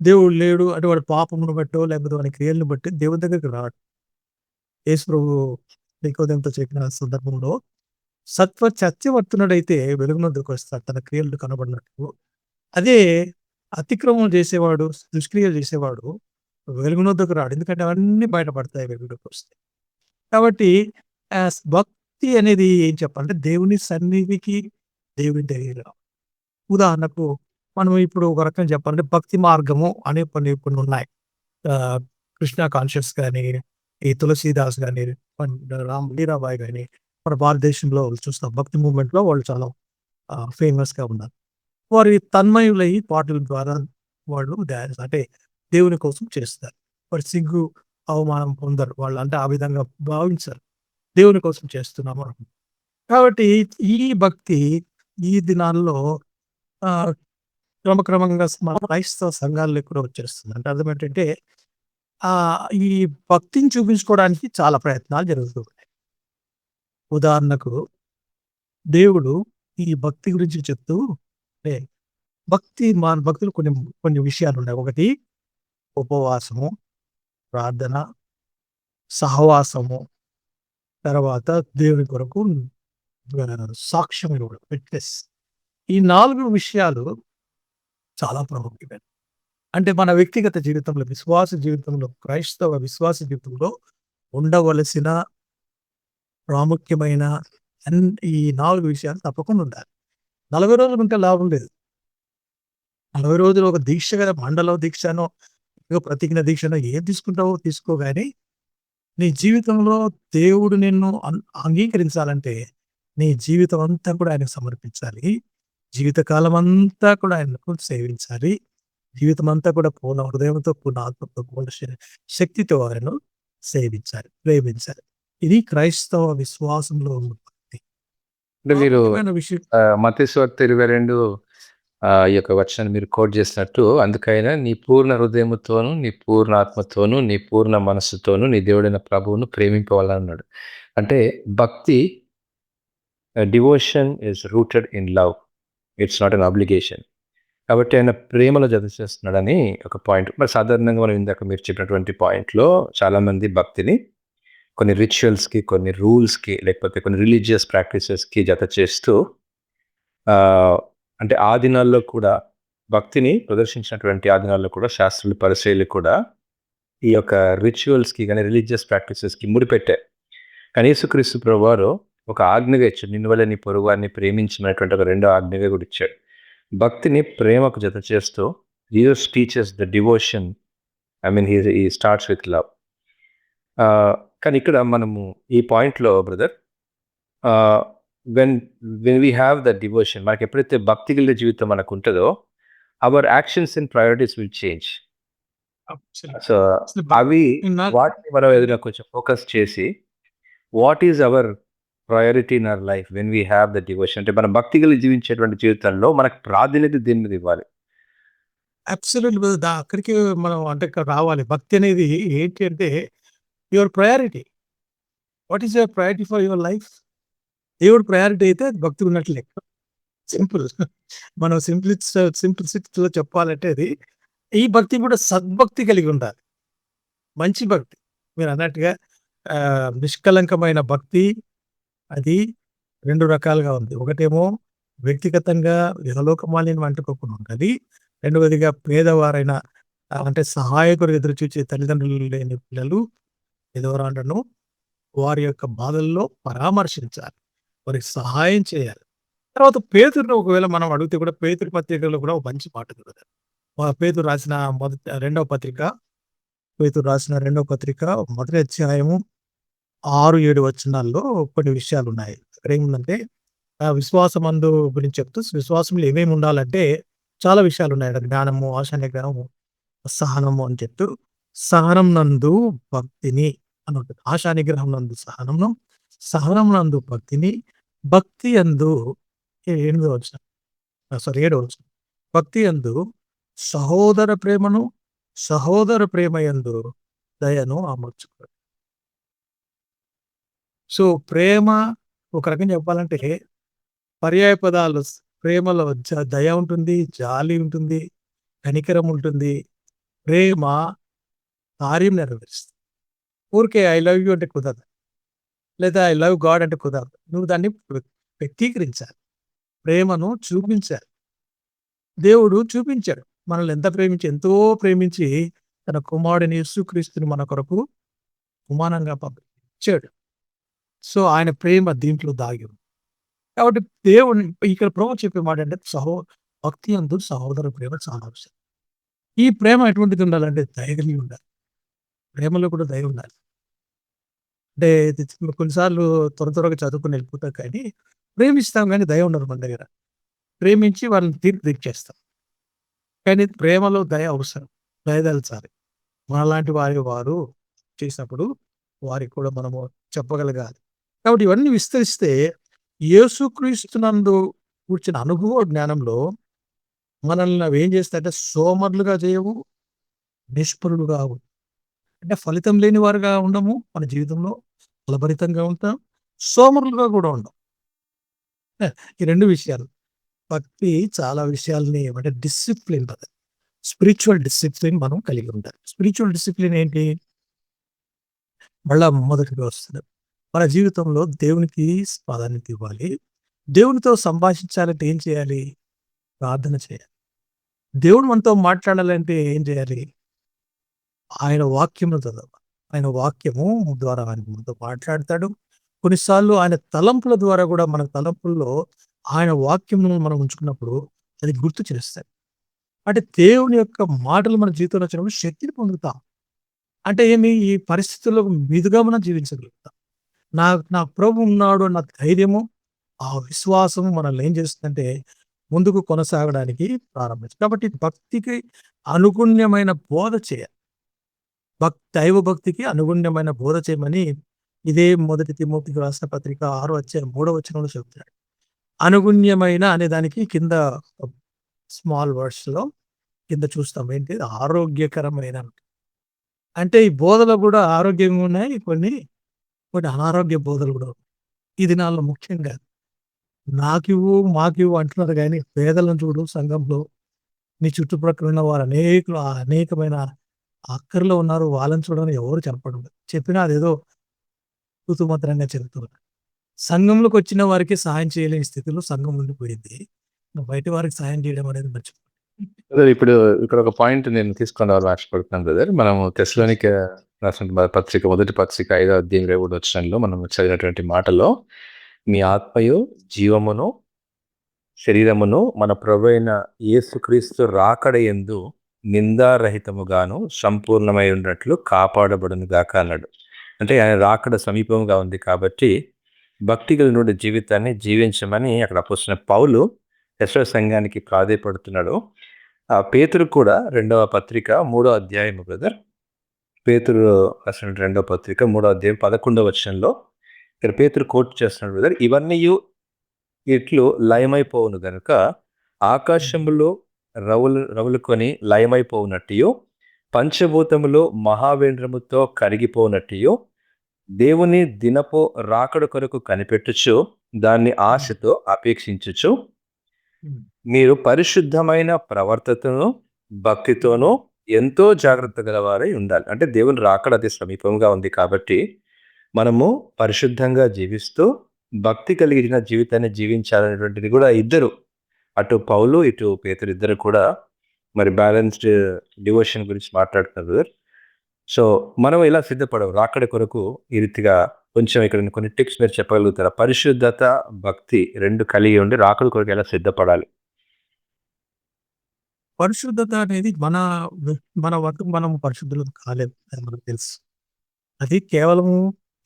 Speaker 2: దేవుడు లేడు అంటే వాడి పాపమును బట్టో, లేకపోతే వాని క్రియలను బట్టి దేవుని దగ్గరికి రాడు. యేసు ప్రభువు నికోదేముతో చెప్పిన సందర్భంలో సత్యవర్తనుడైతే వెలుగునొద్దకు వస్తాడు తన క్రియలు కనబడినట్టు. అదే అతిక్రమం చేసేవాడు, దుష్క్రియలు చేసేవాడు వెలుగునొద్దకు రాడు. ఎందుకంటే అవన్నీ బయటపడతాయి వెలుగులోకి వస్తే. కాబట్టి భక్తి అనేది ఏం చెప్పాలంటే దేవుని సన్నిధికి, దేవుని దగ్గర. ఉదాహరణకు మనం ఇప్పుడు ఒక రకంగా చెప్పాలంటే భక్తి మార్గము అనే కొన్ని ఉన్నాయి. కృష్ణ కాన్షియస్ గాని, ఈ తులసీదాస్ గాని, మీరాబాయి గాని, మన భారతదేశంలో చూస్తాం భక్తి మూవ్‌మెంట్‌లో వాళ్ళు చాలా ఫేమస్‌గా ఉన్నారు. వారి తన్మయులై పాటల ద్వారా వాళ్ళు డాన్స్ అంటే దేవుని కోసం చేస్తారు. వారు సిగ్గు, అవమానం పొందరు. వాళ్ళు అంటే ఆ విధంగా భావించరు. దేవుని కోసం చేస్తున్నాము అనుకుంటారు. కాబట్టి ఈ భక్తి ఈ దినాల్లో ఆహ్, క్రమక్రమంగా మన క్రైస్తవ సంఘాల్లో కూడా వచ్చేస్తుంది. అంటే అర్థం ఏంటంటే ఈ భక్తిని చూపించుకోవడానికి చాలా ప్రయత్నాలు జరుగుతూ ఉన్నాయి. ఉదాహరణకు దేవుడు ఈ భక్తి గురించి చెప్తూ అంటే మన భక్తులు కొన్ని కొన్ని విషయాలున్నాయి. ఒకటి ఉపవాసము, ప్రార్థన, సహవాసము, తర్వాత దేవుని కొరకు సాక్ష్యం ఇవ్వడం, విట్నెస్. ఈ 4 విషయాలు చాలా ప్రాముఖ్యమైనవి. అంటే మన వ్యక్తిగత జీవితంలో, విశ్వాస జీవితంలో, క్రైస్తవ విశ్వాస జీవితంలో ఉండవలసిన ప్రాముఖ్యమైన ఈ 4 విషయాలు తప్పకుండా ఉండాలి. 40 రోజులు ఉంటే లాభం లేదు. 40 రోజులు ఒక దీక్ష కదా! మండలం దీక్షనో, ప్రతిజ్ఞ దీక్షనో ఏం తీసుకుంటావో తీసుకో గాని, నీ జీవితంలో దేవుడు నిన్ను అంగీకరించాలంటే, నీ జీవితం అంతా కూడా ఆయనకు సమర్పించాలి. జీవితకాలం అంతా కూడా ఆయనకు సేవించాలి. జీవితం అంతా కూడా పూర్ణ హృదయంతో, పూర్ణ ఆత్మతో, పూర్ణ శక్తితో ఆయనను సేవించాలి, ప్రేమించాలి. ఇది క్రైస్తవ విశ్వాసంలో ఉన్న భక్తి.
Speaker 1: అంటే మీరు
Speaker 2: ప్రాముఖ్యమైన విషయం
Speaker 1: మత్తయి సువార్త 22 ఈ యొక్క వచనాన్ని మీరు కోట్ చేసినట్టు, అందుకైనా నీ పూర్ణ హృదయముతోను, నీ పూర్ణ ఆత్మతోను, నీ పూర్ణ మనస్సుతోను నీ దేవుడైన ప్రభువును ప్రేమింపవాలన్నాడు. అంటే భక్తి devotion is rooted in love. It's not an obligation. కాబట్టి ఆయన ప్రేమలో జత చేస్తున్నాడని ఒక పాయింట్. మరి సాధారణంగా మనం ఇందాక మీరు చెప్పినటువంటి పాయింట్‌లో చాలామంది భక్తిని కొన్ని రిచువల్స్‌కి, కొన్ని రూల్స్‌కి, లేకపోతే కొన్ని రిలీజియస్ ప్రాక్టీసెస్‌కి జత చేస్తూ అంటే ఆ దినాల్లో కూడా భక్తిని ప్రదర్శించినటువంటి ఆ దినాల్లో కూడా శాస్త్రులు, పరిసయ్యులు కూడా ఈ యొక్క రిచువల్స్‌కి గాని, రిలీజియస్ ప్రాక్టీసెస్‌కి ముడిపెట్టారు. కానీ యేసుక్రీస్తు ప్రభువారు ఒక ఆజ్ఞగా ఇచ్చాడు. నిన్ను వలె నీ పొరుగువారిని ప్రేమించమనేటువంటి ఒక రెండో ఆజ్ఞగా కూడా ఇచ్చాడు. భక్తిని ప్రేమకు జత చేస్తూ Jesus teaches the devotion. I mean he starts with love. కానీ ఇక్కడ మనము ఈ పాయింట్‌లో brother when we have the devotion, మనకి ఎప్పుడైతే భక్తి కలిగిన జీవితం మనకు ఉంటుందో, our actions and priorities will change. So అవి వాటిని మనం ఏదైనా కొంచెం ఫోకస్ చేసి what is our priority in our life when we have the devotion, అంటే మనం భక్తి కలిగి జీవించేటువంటి జీవితంలో మనకు ప్రాధాన్యత దేని మీద ఇవ్వాలి?
Speaker 2: అబ్సల్యూట్‌లీ అక్కడికి మనం అంటే రావాలి. భక్తి అనేది ఏంటి అంటే your priority. What is your priority for your life? దేవుడు ప్రయారిటీ అయితే అది భక్తి ఉన్నట్లు లెక్క. సింపుల్. మనం సింప్లిసిటీలో చెప్పాలంటే అది ఈ భక్తి కూడా సద్భక్తి కలిగి ఉండాలి. మంచి భక్తి. మీరన్నట్టుగా నిష్కలంకమైన భక్తి అది 2 రకాలుగా ఉంది. ఒకటేమో వ్యక్తిగతంగా ఇహలోక మాలిన్యం అంటుకోకుండా ఉండాలి. రెండవదిగా పేదవారైన అంటే సహాయకులు ఎదురు చూసే తల్లిదండ్రులు లేని పిల్లలు, విధవరాండ్రను వారి యొక్క బాధల్లో పరామర్శించాలి. వారికి సహాయం చేయాలి. తర్వాత పేతురుని ఒకవేళ మనం అడిగితే కూడా పేతురు పత్రికలో కూడా ఒక మంచి మాట ఉంది కదా! పేతురు రాసిన రెండవ పత్రిక పేతురు రాసిన 2వ పత్రిక మొదటి అధ్యాయము 6-7 వచనాల్లో కొన్ని విషయాలున్నాయి. అక్కడేముందంటే విశ్వాసమందు గురించి చెప్తూ విశ్వాసంలో ఏమేమి ఉండాలంటే చాలా విషయాలున్నాయి. జ్ఞానము, ఆశా నిగ్రహము, సహనము అని చెప్తూ సహనం నందు భక్తిని అని ఉంటుంది. ఆశా నిగ్రహం నందు సహనమును, సహనం నందు భక్తిని, భక్తి యందు 8వ వచనం 7వ వచనం. భక్తి యందు సహోదర ప్రేమను, సహోదర ప్రేమ యందు దయను అమర్చుకోవాలి. సో, ప్రేమ ఒక రకంగా చెప్పాలంటే పర్యాయ పదాలు ప్రేమలో దయ ఉంటుంది, జాలి ఉంటుంది, కనికరం ఉంటుంది. ప్రేమ కార్యం నెరవేరుస్తుంది. ఊరికే ఐ లవ్ యూ అంటే కుదరదు. లేదా ఐ లవ్ గాడ్ అంటే కుదరదు. నువ్వు దాన్ని వ్యక్తీకరించాలి. ప్రేమను చూపించాలి. దేవుడు చూపించాడు. మనల్ని ఎంతో ప్రేమించి తన కుమారుడైన యేసుక్రీస్తుని మన కొరకు ఉపమానంగా పంపించాడు. సో, ఆయన ప్రేమ దీంట్లో దాగి ఉంది. కాబట్టి దేవుడు ఇక్కడ ప్రభువు చెప్పే మాట అంటే భక్తి యందు సహోదర ప్రేమ చాలా అవసరం. ఈ ప్రేమ ఎటువంటిది ఉండాలంటే దయ కలిగి ఉండాలి. ప్రేమలో కూడా దయ ఉండాలి. అంటే ఇది కొన్నిసార్లు త్వరగా చదువుకొని వెళ్ళిపోతాం కానీ ప్రేమిస్తాం కానీ దయ ఉండదు మన దగ్గర. ప్రేమించి వాళ్ళని తీర్పు తెచ్చేస్తాం. కానీ ప్రేమలో దయ అవసరం. దయదలచాలి. మనలాంటి వారు చేసినప్పుడు వారికి కూడా మనము చెప్పగలగాలి. కాబట్టి ఇవన్నీ విస్తరిస్తే యేసుక్రీస్తునందు కూర్చున్న అనుభవ జ్ఞానంలో మనల్ని అవేం చేస్తాయంటే సోమరులుగా చేయవు, నిష్ఫలులుగా అవ్వవు. అంటే ఫలితం లేని వారుగా ఉండము. మన జీవితంలో ఫలభరితంగా ఉంటాం. సోమరులుగా కూడా ఉండం. ఈ 2 విషయాలు. భక్తి చాలా విషయాల్ని అంటే డిసిప్లిన్ అది. స్పిరిచ్యువల్ డిసిప్లిన్ మనం కలిగి ఉండాలి. స్పిరిచ్యువల్ డిసిప్లిన్ ఏంటి? మళ్ళా మొదటిగా వస్తుంది. మన జీవితంలో దేవునికి ప్రాధాన్యత ఇవ్వాలి. దేవునితో సంభాషించాలంటే ఏం చేయాలి? ప్రార్థన చేయాలి. దేవుడు మనతో మాట్లాడాలంటే ఏం చేయాలి? ఆయన వాక్యమును చదవాలి. ఆయన వాక్యము ద్వారా ఆయన మనతో మాట్లాడతాడు. కొన్నిసార్లు ఆయన తలంపుల ద్వారా కూడా మన తలంపుల్లో ఆయన వాక్యమును మనం ఉంచుకున్నప్పుడు అది గుర్తు చేస్తాయి. అంటే దేవుని యొక్క మాటలు మన జీవితంలో వచ్చినప్పుడు శక్తిని పొందుతాం. అంటే ఈ పరిస్థితుల్లో మీదుగా మనం జీవించగలుగుతాం. నా ప్రభు ఉన్నాడు అన్న ధైర్యము, ఆ విశ్వాసము మనల్ని ఏం చేస్తుందంటే ముందుకు కొనసాగడానికి ప్రారంభించు. కాబట్టి భక్తికి అనుగుణ్యమైన బోధ చేయాలి. దైవ భక్తికి అనుగుణ్యమైన బోధ చేయమని ఇదే మొదటి తిమోతికి రాసిన పత్రిక 6వ అధ్యాయం 3వ వచనంలో చెబుతున్నాడు. అనుగుణ్యమైన అనే దానికి కింద స్మాల్ వర్డ్స్‌లో కింద చూస్తాం. ఏంటి? ఆరోగ్యకరమైన. అంటే ఈ బోధలో కూడా ఆరోగ్యంగా ఉన్నాయి. కొన్ని అనారోగ్య బోధలు కూడా ఉన్నాయి. ఈ దినాల్లో ముఖ్యంగా నాకివ్వు, మాకివ్వు అంటున్నారు గానీ పేదలను చూడు సంఘంలో, నీ చుట్టుప్రక్కల ఉన్న వారు అనేకమైన అక్కరలో ఉన్నారు. వాళ్ళని చూడని ఎవరు చెప్పడం లేదు. చెప్పినా అదేదో తూతుమంత్రంగా చెప్తున్నారు. సంఘంలోకి వచ్చిన వారికి సహాయం చేయలేని స్థితిలో సంఘం ఉండిపోయింది. బయట వారికి సహాయం చేయడం అనేది మర్చిపోయారు.
Speaker 1: బ్రదర్ ఇప్పుడు ఇక్కడ ఒక పాయింట్ నేను తీసుకొని రావాలని ఆశపడుతున్నాను బ్రదర్. మనము తెస్సలోనికే రాసిన పత్రిక మొదటి పత్రిక 5వ అధ్యాయం 23వ వచనంలో మనం చదివినటువంటి మాటలో మీ ఆత్మయు జీవమును శరీరమును మన ప్రభువైన యేసుక్రీస్తు రాకడ యందు నిందారహితముగాను సంపూర్ణమై ఉన్నట్లు కాపాడబడును గాక అన్నాడు. అంటే ఆయన రాకడ సమీపంగా ఉంది కాబట్టి భక్తి కలిగిన జీవితాన్ని జీవించమని అక్కడ అపోస్తలుడైన పౌలు ఎఫెసీయుల సంఘానికి ప్రాధేయపడుతున్నాడు. పేతురు కూడా 2వ పత్రిక 3వ అధ్యాయం బ్రదర్. పేతురు రాసిన 2వ పత్రిక 3వ అధ్యాయం 11వ వచనంలో ఇక్కడ పేతురు కోట్ చేస్తున్నాడు బ్రదర్. ఇవన్నీయు ఇట్లు లయమైపోవును గనుక ఆకాశములో రవులుకొని లయమైపోవునట్టు పంచభూతములో మహావేంద్రముతో కరిగిపోనట్టు దేవుని దినపు రాకడ కొరకు కనిపెట్టుచు దాన్ని ఆశతో అపేక్షించుచు మీరు పరిశుద్ధమైన ప్రవర్తనను భక్తితోనూ ఎంతో జాగ్రత్త గలవారై ఉండాలి. అంటే దేవుని రాకడ అతి సమీపంగా ఉంది కాబట్టి మనము పరిశుద్ధంగా జీవిస్తూ భక్తి కలిగిన జీవితాన్ని జీవించాలనేటువంటిది కూడా ఇద్దరు, అటు పౌలు ఇటు పేతురు ఇద్దరు కూడా మరి బ్యాలెన్స్డ్ డివోషన్ గురించి మాట్లాడుతున్నారు. సో మనం ఇలా సిద్ధపడవు రాకడ కొరకు ఈ రీతిగా కొంచెం ఇక్కడ కొన్ని టిప్స్ మీరు చెప్పగలుగుతారా? పరిశుద్ధత భక్తి 2 కలిగి ఉండి రాకడ కొరకు ఎలా సిద్ధపడాలి?
Speaker 2: పరిశుద్ధత అనేది మన వరకు మనం పరిశుద్ధులం కాలేము. అది మనకు తెలుసు. అది కేవలము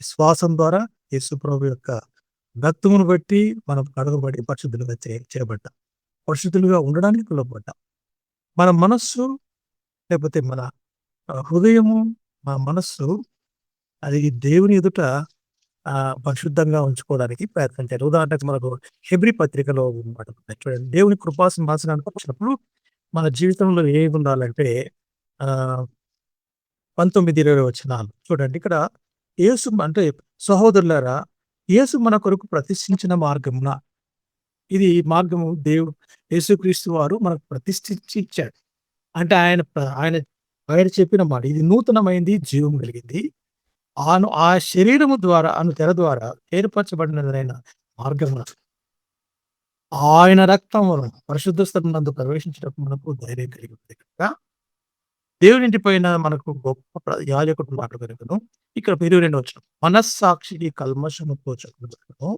Speaker 2: విశ్వాసం ద్వారా యేసుప్రభు యొక్క రక్తమును బట్టి మనం కడగబడి పరిశుద్ధులుగా చేయబడ్డాం. పరిశుద్ధులుగా ఉండడానికి పిలువబడ్డాం. మన మనస్సు లేకపోతే మన హృదయము, మన మనస్సు అది దేవుని ఎదుట పరిశుద్ధంగా ఉంచుకోవడానికి ప్రయత్నం చేయాలి. ఉదాహరణకు మనకు హెబ్రీ పత్రికలో మాట ఉంది. చూడండి, దేవుని కృపా సింహాసనానికి వచ్చినప్పుడు మన జీవితంలో ఏమి ఉండాలంటే 19, 20 వచనాలు చూడండి. ఇక్కడ యేసు అంటే సహోదరులారా, యేసు మన కొరకు ప్రతిష్ఠించిన మార్గమున, ఇది మార్గము యేసుక్రీస్తు వారు మనకు ప్రతిష్ఠించి ఇచ్చాడు. అంటే ఆయన చెప్పిన మాట ఇది నూతనమైంది, జీవం కలిగింది. ఆ శరీరము ద్వారా తెర ద్వారా ఏర్పరచబడినదైన మార్గమున ఆయన రక్తం వలన పరిశుద్ధ స్థలమునందు ప్రవేశించినప్పుడు మనకు ధైర్యం కలిగి ఉంది కనుక దేవుని ఇంటి పైన మనకు గొప్ప యాజకుడు మాట కనుకను ఇక్కడ 22 వచనం, మనస్సాక్షికి కల్మషము తోచకును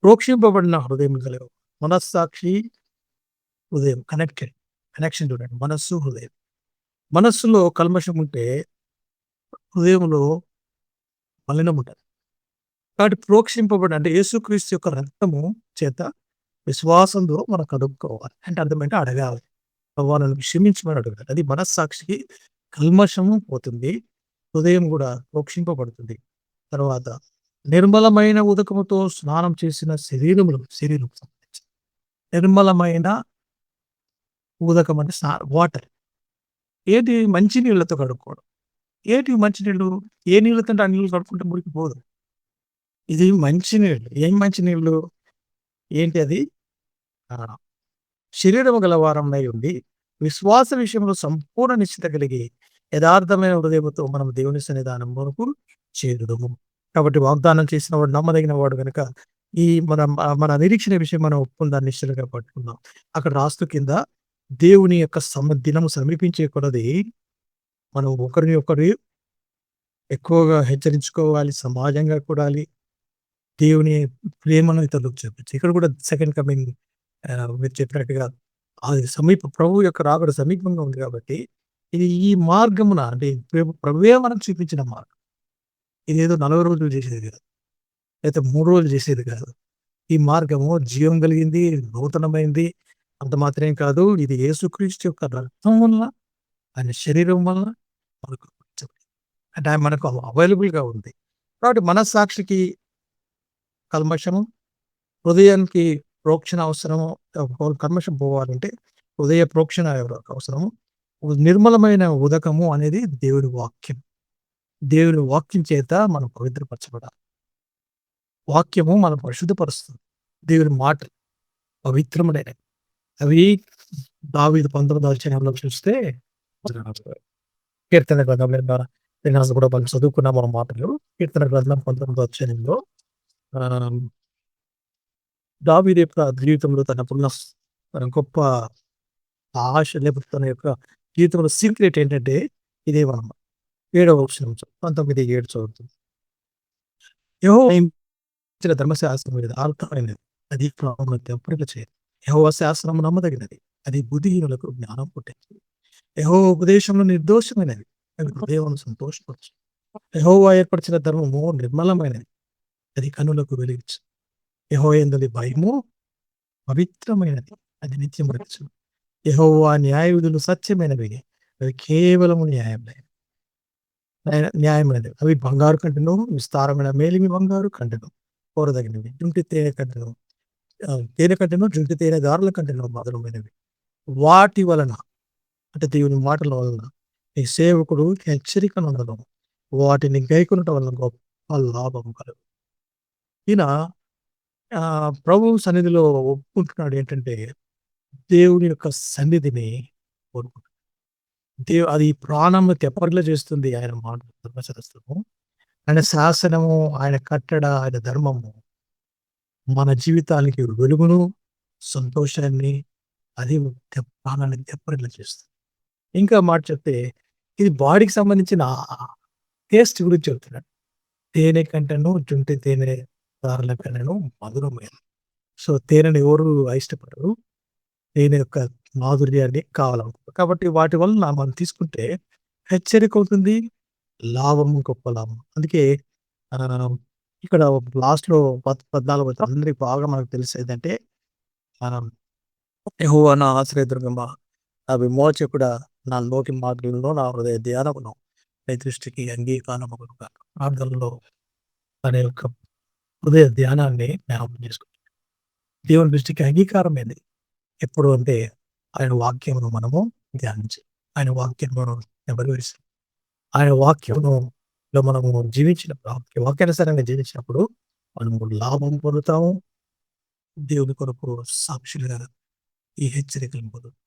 Speaker 2: ప్రోక్షింపబడిన హృదయం కలవు. మనస్సాక్షి, హృదయం కనెక్షన్ చూడండి. మనస్సు, హృదయం. మనస్సులో కల్మషం ఉంటే హృదయంలో మలినం ఉంటుంది. కాబట్టి ప్రోక్షింపబడి అంటే యేసుక్రీస్తు యొక్క రక్తము చేత విశ్వాసంతో మనం కడుక్కోవాలి. అంటే అర్థమంటే అడగాలి, వాళ్ళని క్షమించమని అడగాలి. అది మనస్సాక్షికి కల్మషము పోతుంది, హృదయం కూడా ప్రోక్షింపబడుతుంది. తర్వాత నిర్మలమైన ఉదకముతో స్నానం చేసిన శరీరం సంబంధించి నిర్మలమైన ఉదకం అంటే వాటర్. ఏది మంచి నీళ్ళతో కడుక్కోవడం. ఏంటి మంచినీళ్ళు? ఏ నీళ్ళతో ఆ నీళ్ళు కడుక్కుంటే మురికి పోదు. ఇది మంచినీళ్ళు. ఏం మంచినీళ్ళు? ఏంటి అది? శరీరము గల వారమై ఉండి విశ్వాస విషయంలో సంపూర్ణ నిశ్చిత కలిగి యథార్థమైన హృదయముతో మనం దేవుని సన్నిధానం వరకు చేరుదము. కాబట్టి వాగ్దానం చేసిన వాడు నమ్మదగిన వాడు కనుక ఈ మన నిరీక్షణ విషయం మనం ఒప్పుకుందాన్ని నిశ్చయంగా పట్టుకుందాం. అక్కడ రాస్తూ కింద దేవుని యొక్క దినము సమీపించే కొలది మనం ఒకరిని ఒకరు ఎక్కువగా హెచ్చరించుకోవాలి, సమాజంగా కూడాలి, దేవుని ప్రేమను ఇతరులకు చూపించి. ఇక్కడ కూడా సెకండ్ కమింగ్ మీరు చెప్పినట్టుగా అది ప్రభు యొక్క రాకడ సమీపంగా ఉంది కాబట్టి ఇది ఈ మార్గమున అంటే ప్రభువే మనకు చూపించిన మార్గం. ఇదేదో 40 రోజులు చేసేది కాదు, లేకపోతే 3 రోజులు చేసేది కాదు. ఈ మార్గము జీవం కలిగింది, నూతనమైంది. అంత మాత్రమే కాదు, ఇది యేసుక్రీస్తు యొక్క రక్తం వల్ల, ఆయన శరీరం వల్ల మనకు అంటే ఆయన మనకు అవైలబుల్గా ఉంది. కాబట్టి మనస్సాక్షికి కల్మషము, హృదయానికి ప్రోక్షణ అవసరము. కల్మషం పోవాలంటే హృదయ ప్రోక్షణ అవసరము. నిర్మలమైన ఉదకము అనేది దేవుడి వాక్యం. దేవుని వాక్యం చేత మనం పవిత్రపరచబడాలి. వాక్యము మనం పరిశుద్ధపరుస్తుంది. దేవుని మాటలు పవిత్రములైనవి. అవి దావీదు 19వ అధ్యాయంలో చూస్తే కీర్తన గ్రంథం కూడా మనం చదువుకున్నాం మన మాటలు. కీర్తన గ్రంథం 19వ అధ్యాయంలో దావీదు యొక్క జీవితంలో తనకున్న గొప్ప ఆశ లేకపోతే తన యొక్క జీవితంలో సీక్రెట్ ఏంటంటే ఇదే మనం 7వ వచనం 19:7 చదువుతుంది. యెహోవా ధర్మశాస్త్రం మీద ఆర్థమైనది, అది ఎప్పటికీ చేయదు. యెహోవా శాస్త్రము నమ్మదగినది, అది బుద్ధిహీనులకు జ్ఞానం పుట్టింది. యెహోవా ఉపదేశంలో నిర్దోషమైనది, అది హృదయమును సంతోషపరచు. యెహోవా ఏర్పరిచిన ధర్మము నిర్మలమైనది, అది కనులకు వెలిగించు. యెహోవా యందు భయము పవిత్రమైనది, అది నిత్యం రక్షణ. యెహోవా న్యాయ విధులు సత్యమైనవి, అవి కేవలము న్యాయమైనది. అవి బంగారు కంటెను, విస్తారమైన మేలిమి బంగారు కంటెను, కోరదగినవి. జుంటి తేనె కంటెను, జుంటి తేనె దారుల కంటెను మధురమైనవి. వాటి వలన అంటే దేవుని మాటల వలన నీ సేవకుడు హెచ్చరిక నొందడం, వాటిని గైకొనటం వలన గొప్ప లాభం కలదు. ఈయన ప్రభు సన్నిధిలో ఒప్పుకుంటున్నాడు ఏంటంటే దేవుని యొక్క సన్నిధిని కోరుకుంటున్నాడు. అది ప్రాణం తెప్పరిలా చేస్తుంది. ఆయన మాట ధర్మశాస్త్రము, ఆయన శాసనము, ఆయన కట్టడ, ఆయన ధర్మము మన జీవితానికి వెలుగును, సంతోషాన్ని, అది ప్రాణాన్ని తెప్పరిలా చేస్తుంది. ఇంకా మాట చెప్తే ఇది బాడీకి సంబంధించిన టేస్ట్ గురించి చెప్తున్నాడు. తేనె కంటేను, జుంటి తేనె దారుల కంటేను మధురమైన. సో తేనెను ఎవరు ఇష్టపడరు. తేనె యొక్క మాధుర్యాన్ని కావాలనుకుంటాం. కాబట్టి వాటి వలన మనం తీసుకుంటే హెచ్చరిక అవుతుంది. లాభం గొప్ప లాభం. అందుకే ఆహ్, ఇక్కడ లాస్ట్‌లో 14 అందరికి బాగా మనకు తెలిసేదంటే ఆహ్, యెహోవా నా ఆశ్రయదుర్గమా, నా విమోచకుడా, నా నోటి మాటలలో నా హృదయ ధ్యానమును నీ దృష్టికి అంగీకారమగును గాక. ప్రార్థనలో తన యొక్క హృదయ ధ్యానాన్ని జ్ఞాపకం చేసుకుంటాం. దేవుని దృష్టికి అంగీకారమేది. ఎప్పుడు అంటే ఆయన వాక్యమును మనము ధ్యానించాలి. ఆయన వాక్యమును నెమరువేసి ఆయన వాక్యములో మనము జీవించినప్పుడు, వాక్యానుసారంగా జీవించినప్పుడు మనము లాభం పొందుతాము. దేవుని కొరకు సాక్షులుగా ఈ హెచ్చరికలను పొందుతాం.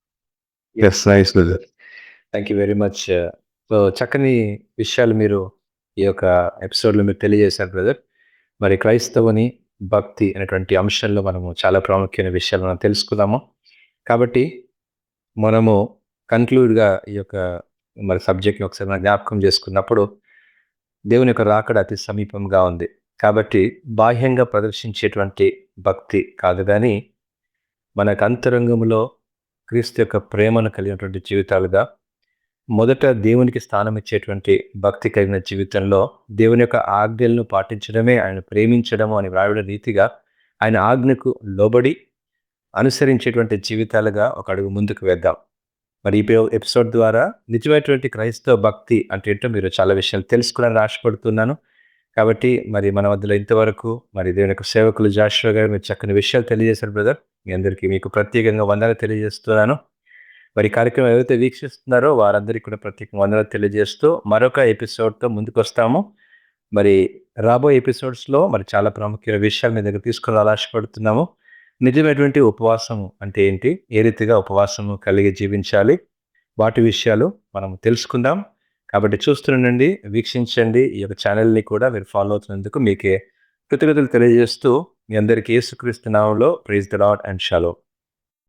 Speaker 1: Yes. Nice brother. Thank you very much. So, చక్కని విషయాలు మీరు ఈ యొక్క ఎపిసోడ్‌లో మీరు తెలియజేశారు బ్రదర్. మరి క్రైస్తవుని భక్తి అనేటువంటి అంశంలో మనము చాలా ప్రాముఖ్యమైన విషయాలు మనం తెలుసుకున్నాము. కాబట్టి మనము కన్‌క్లూడ్‌గా ఈ యొక్క మరి సబ్జెక్ట్‌ని ఒకసారి మనం జ్ఞాపకం చేసుకున్నప్పుడు, దేవుని యొక్క రాకడ అతి సమీపంగా ఉంది. కాబట్టి బాహ్యంగా ప్రదర్శించేటువంటి భక్తి కాదు గానీ, మనకు అంతరంగంలో క్రీస్తు యొక్క ప్రేమను కలిగినటువంటి జీవితాలుగా, మొదట దేవునికి స్థానం ఇచ్చేటువంటి భక్తి కలిగిన జీవితంలో దేవుని యొక్క ఆజ్ఞలను పాటించడమే ఆయన ప్రేమించడము అని వ్రాయబడిన రీతిగా ఆయన ఆజ్ఞకు లోబడి అనుసరించేటువంటి జీవితాలుగా ఒక అడుగు ముందుకు వేద్దాం. మరి ఈ ఎపిసోడ్ ద్వారా నిజమైనటువంటి క్రైస్తవ భక్తి అంటే ఏంటో మీరు చాలా విషయాలు తెలుసుకోవాలని ఆశపడుతున్నాను. కాబట్టి మరి మన మధ్యలో ఇంతవరకు మరి దేవుని యొక్క సేవకులు జాషువా గారు మీరు చక్కని విషయాలు తెలియజేశారు బ్రదర్. మీ అందరికీ మీకు ప్రత్యేకంగా వందనాలు తెలియజేస్తున్నాను. మరి కార్యక్రమం ఎవరైతే వీక్షిస్తున్నారో వారందరికీ కూడా ప్రత్యేకంగా వందనాలు తెలియజేస్తూ మరొక ఎపిసోడ్‌తో ముందుకొస్తాము. మరి రాబోయే ఎపిసోడ్స్‌లో మరి చాలా ప్రాముఖ్యమైన విషయాలు మీ దగ్గర తీసుకురావాలని ఆశపడుతున్నాము. నిజమైనటువంటి ఉపవాసము అంటే ఏంటి? ఏ రీతిగా ఉపవాసము కలిగి జీవించాలి? వాటి విషయాలు మనం తెలుసుకుందాం. కాబట్టి చూస్తుండండి, వీక్షించండి. ఈ యొక్క ఛానెల్‌ని కూడా మీరు ఫాలో అవుతున్నందుకు మీకే కృతజ్ఞతలు తెలియజేస్తూ మీ అందరికీ యేసుక్రీస్తు నామములో praise the Lord and shalom.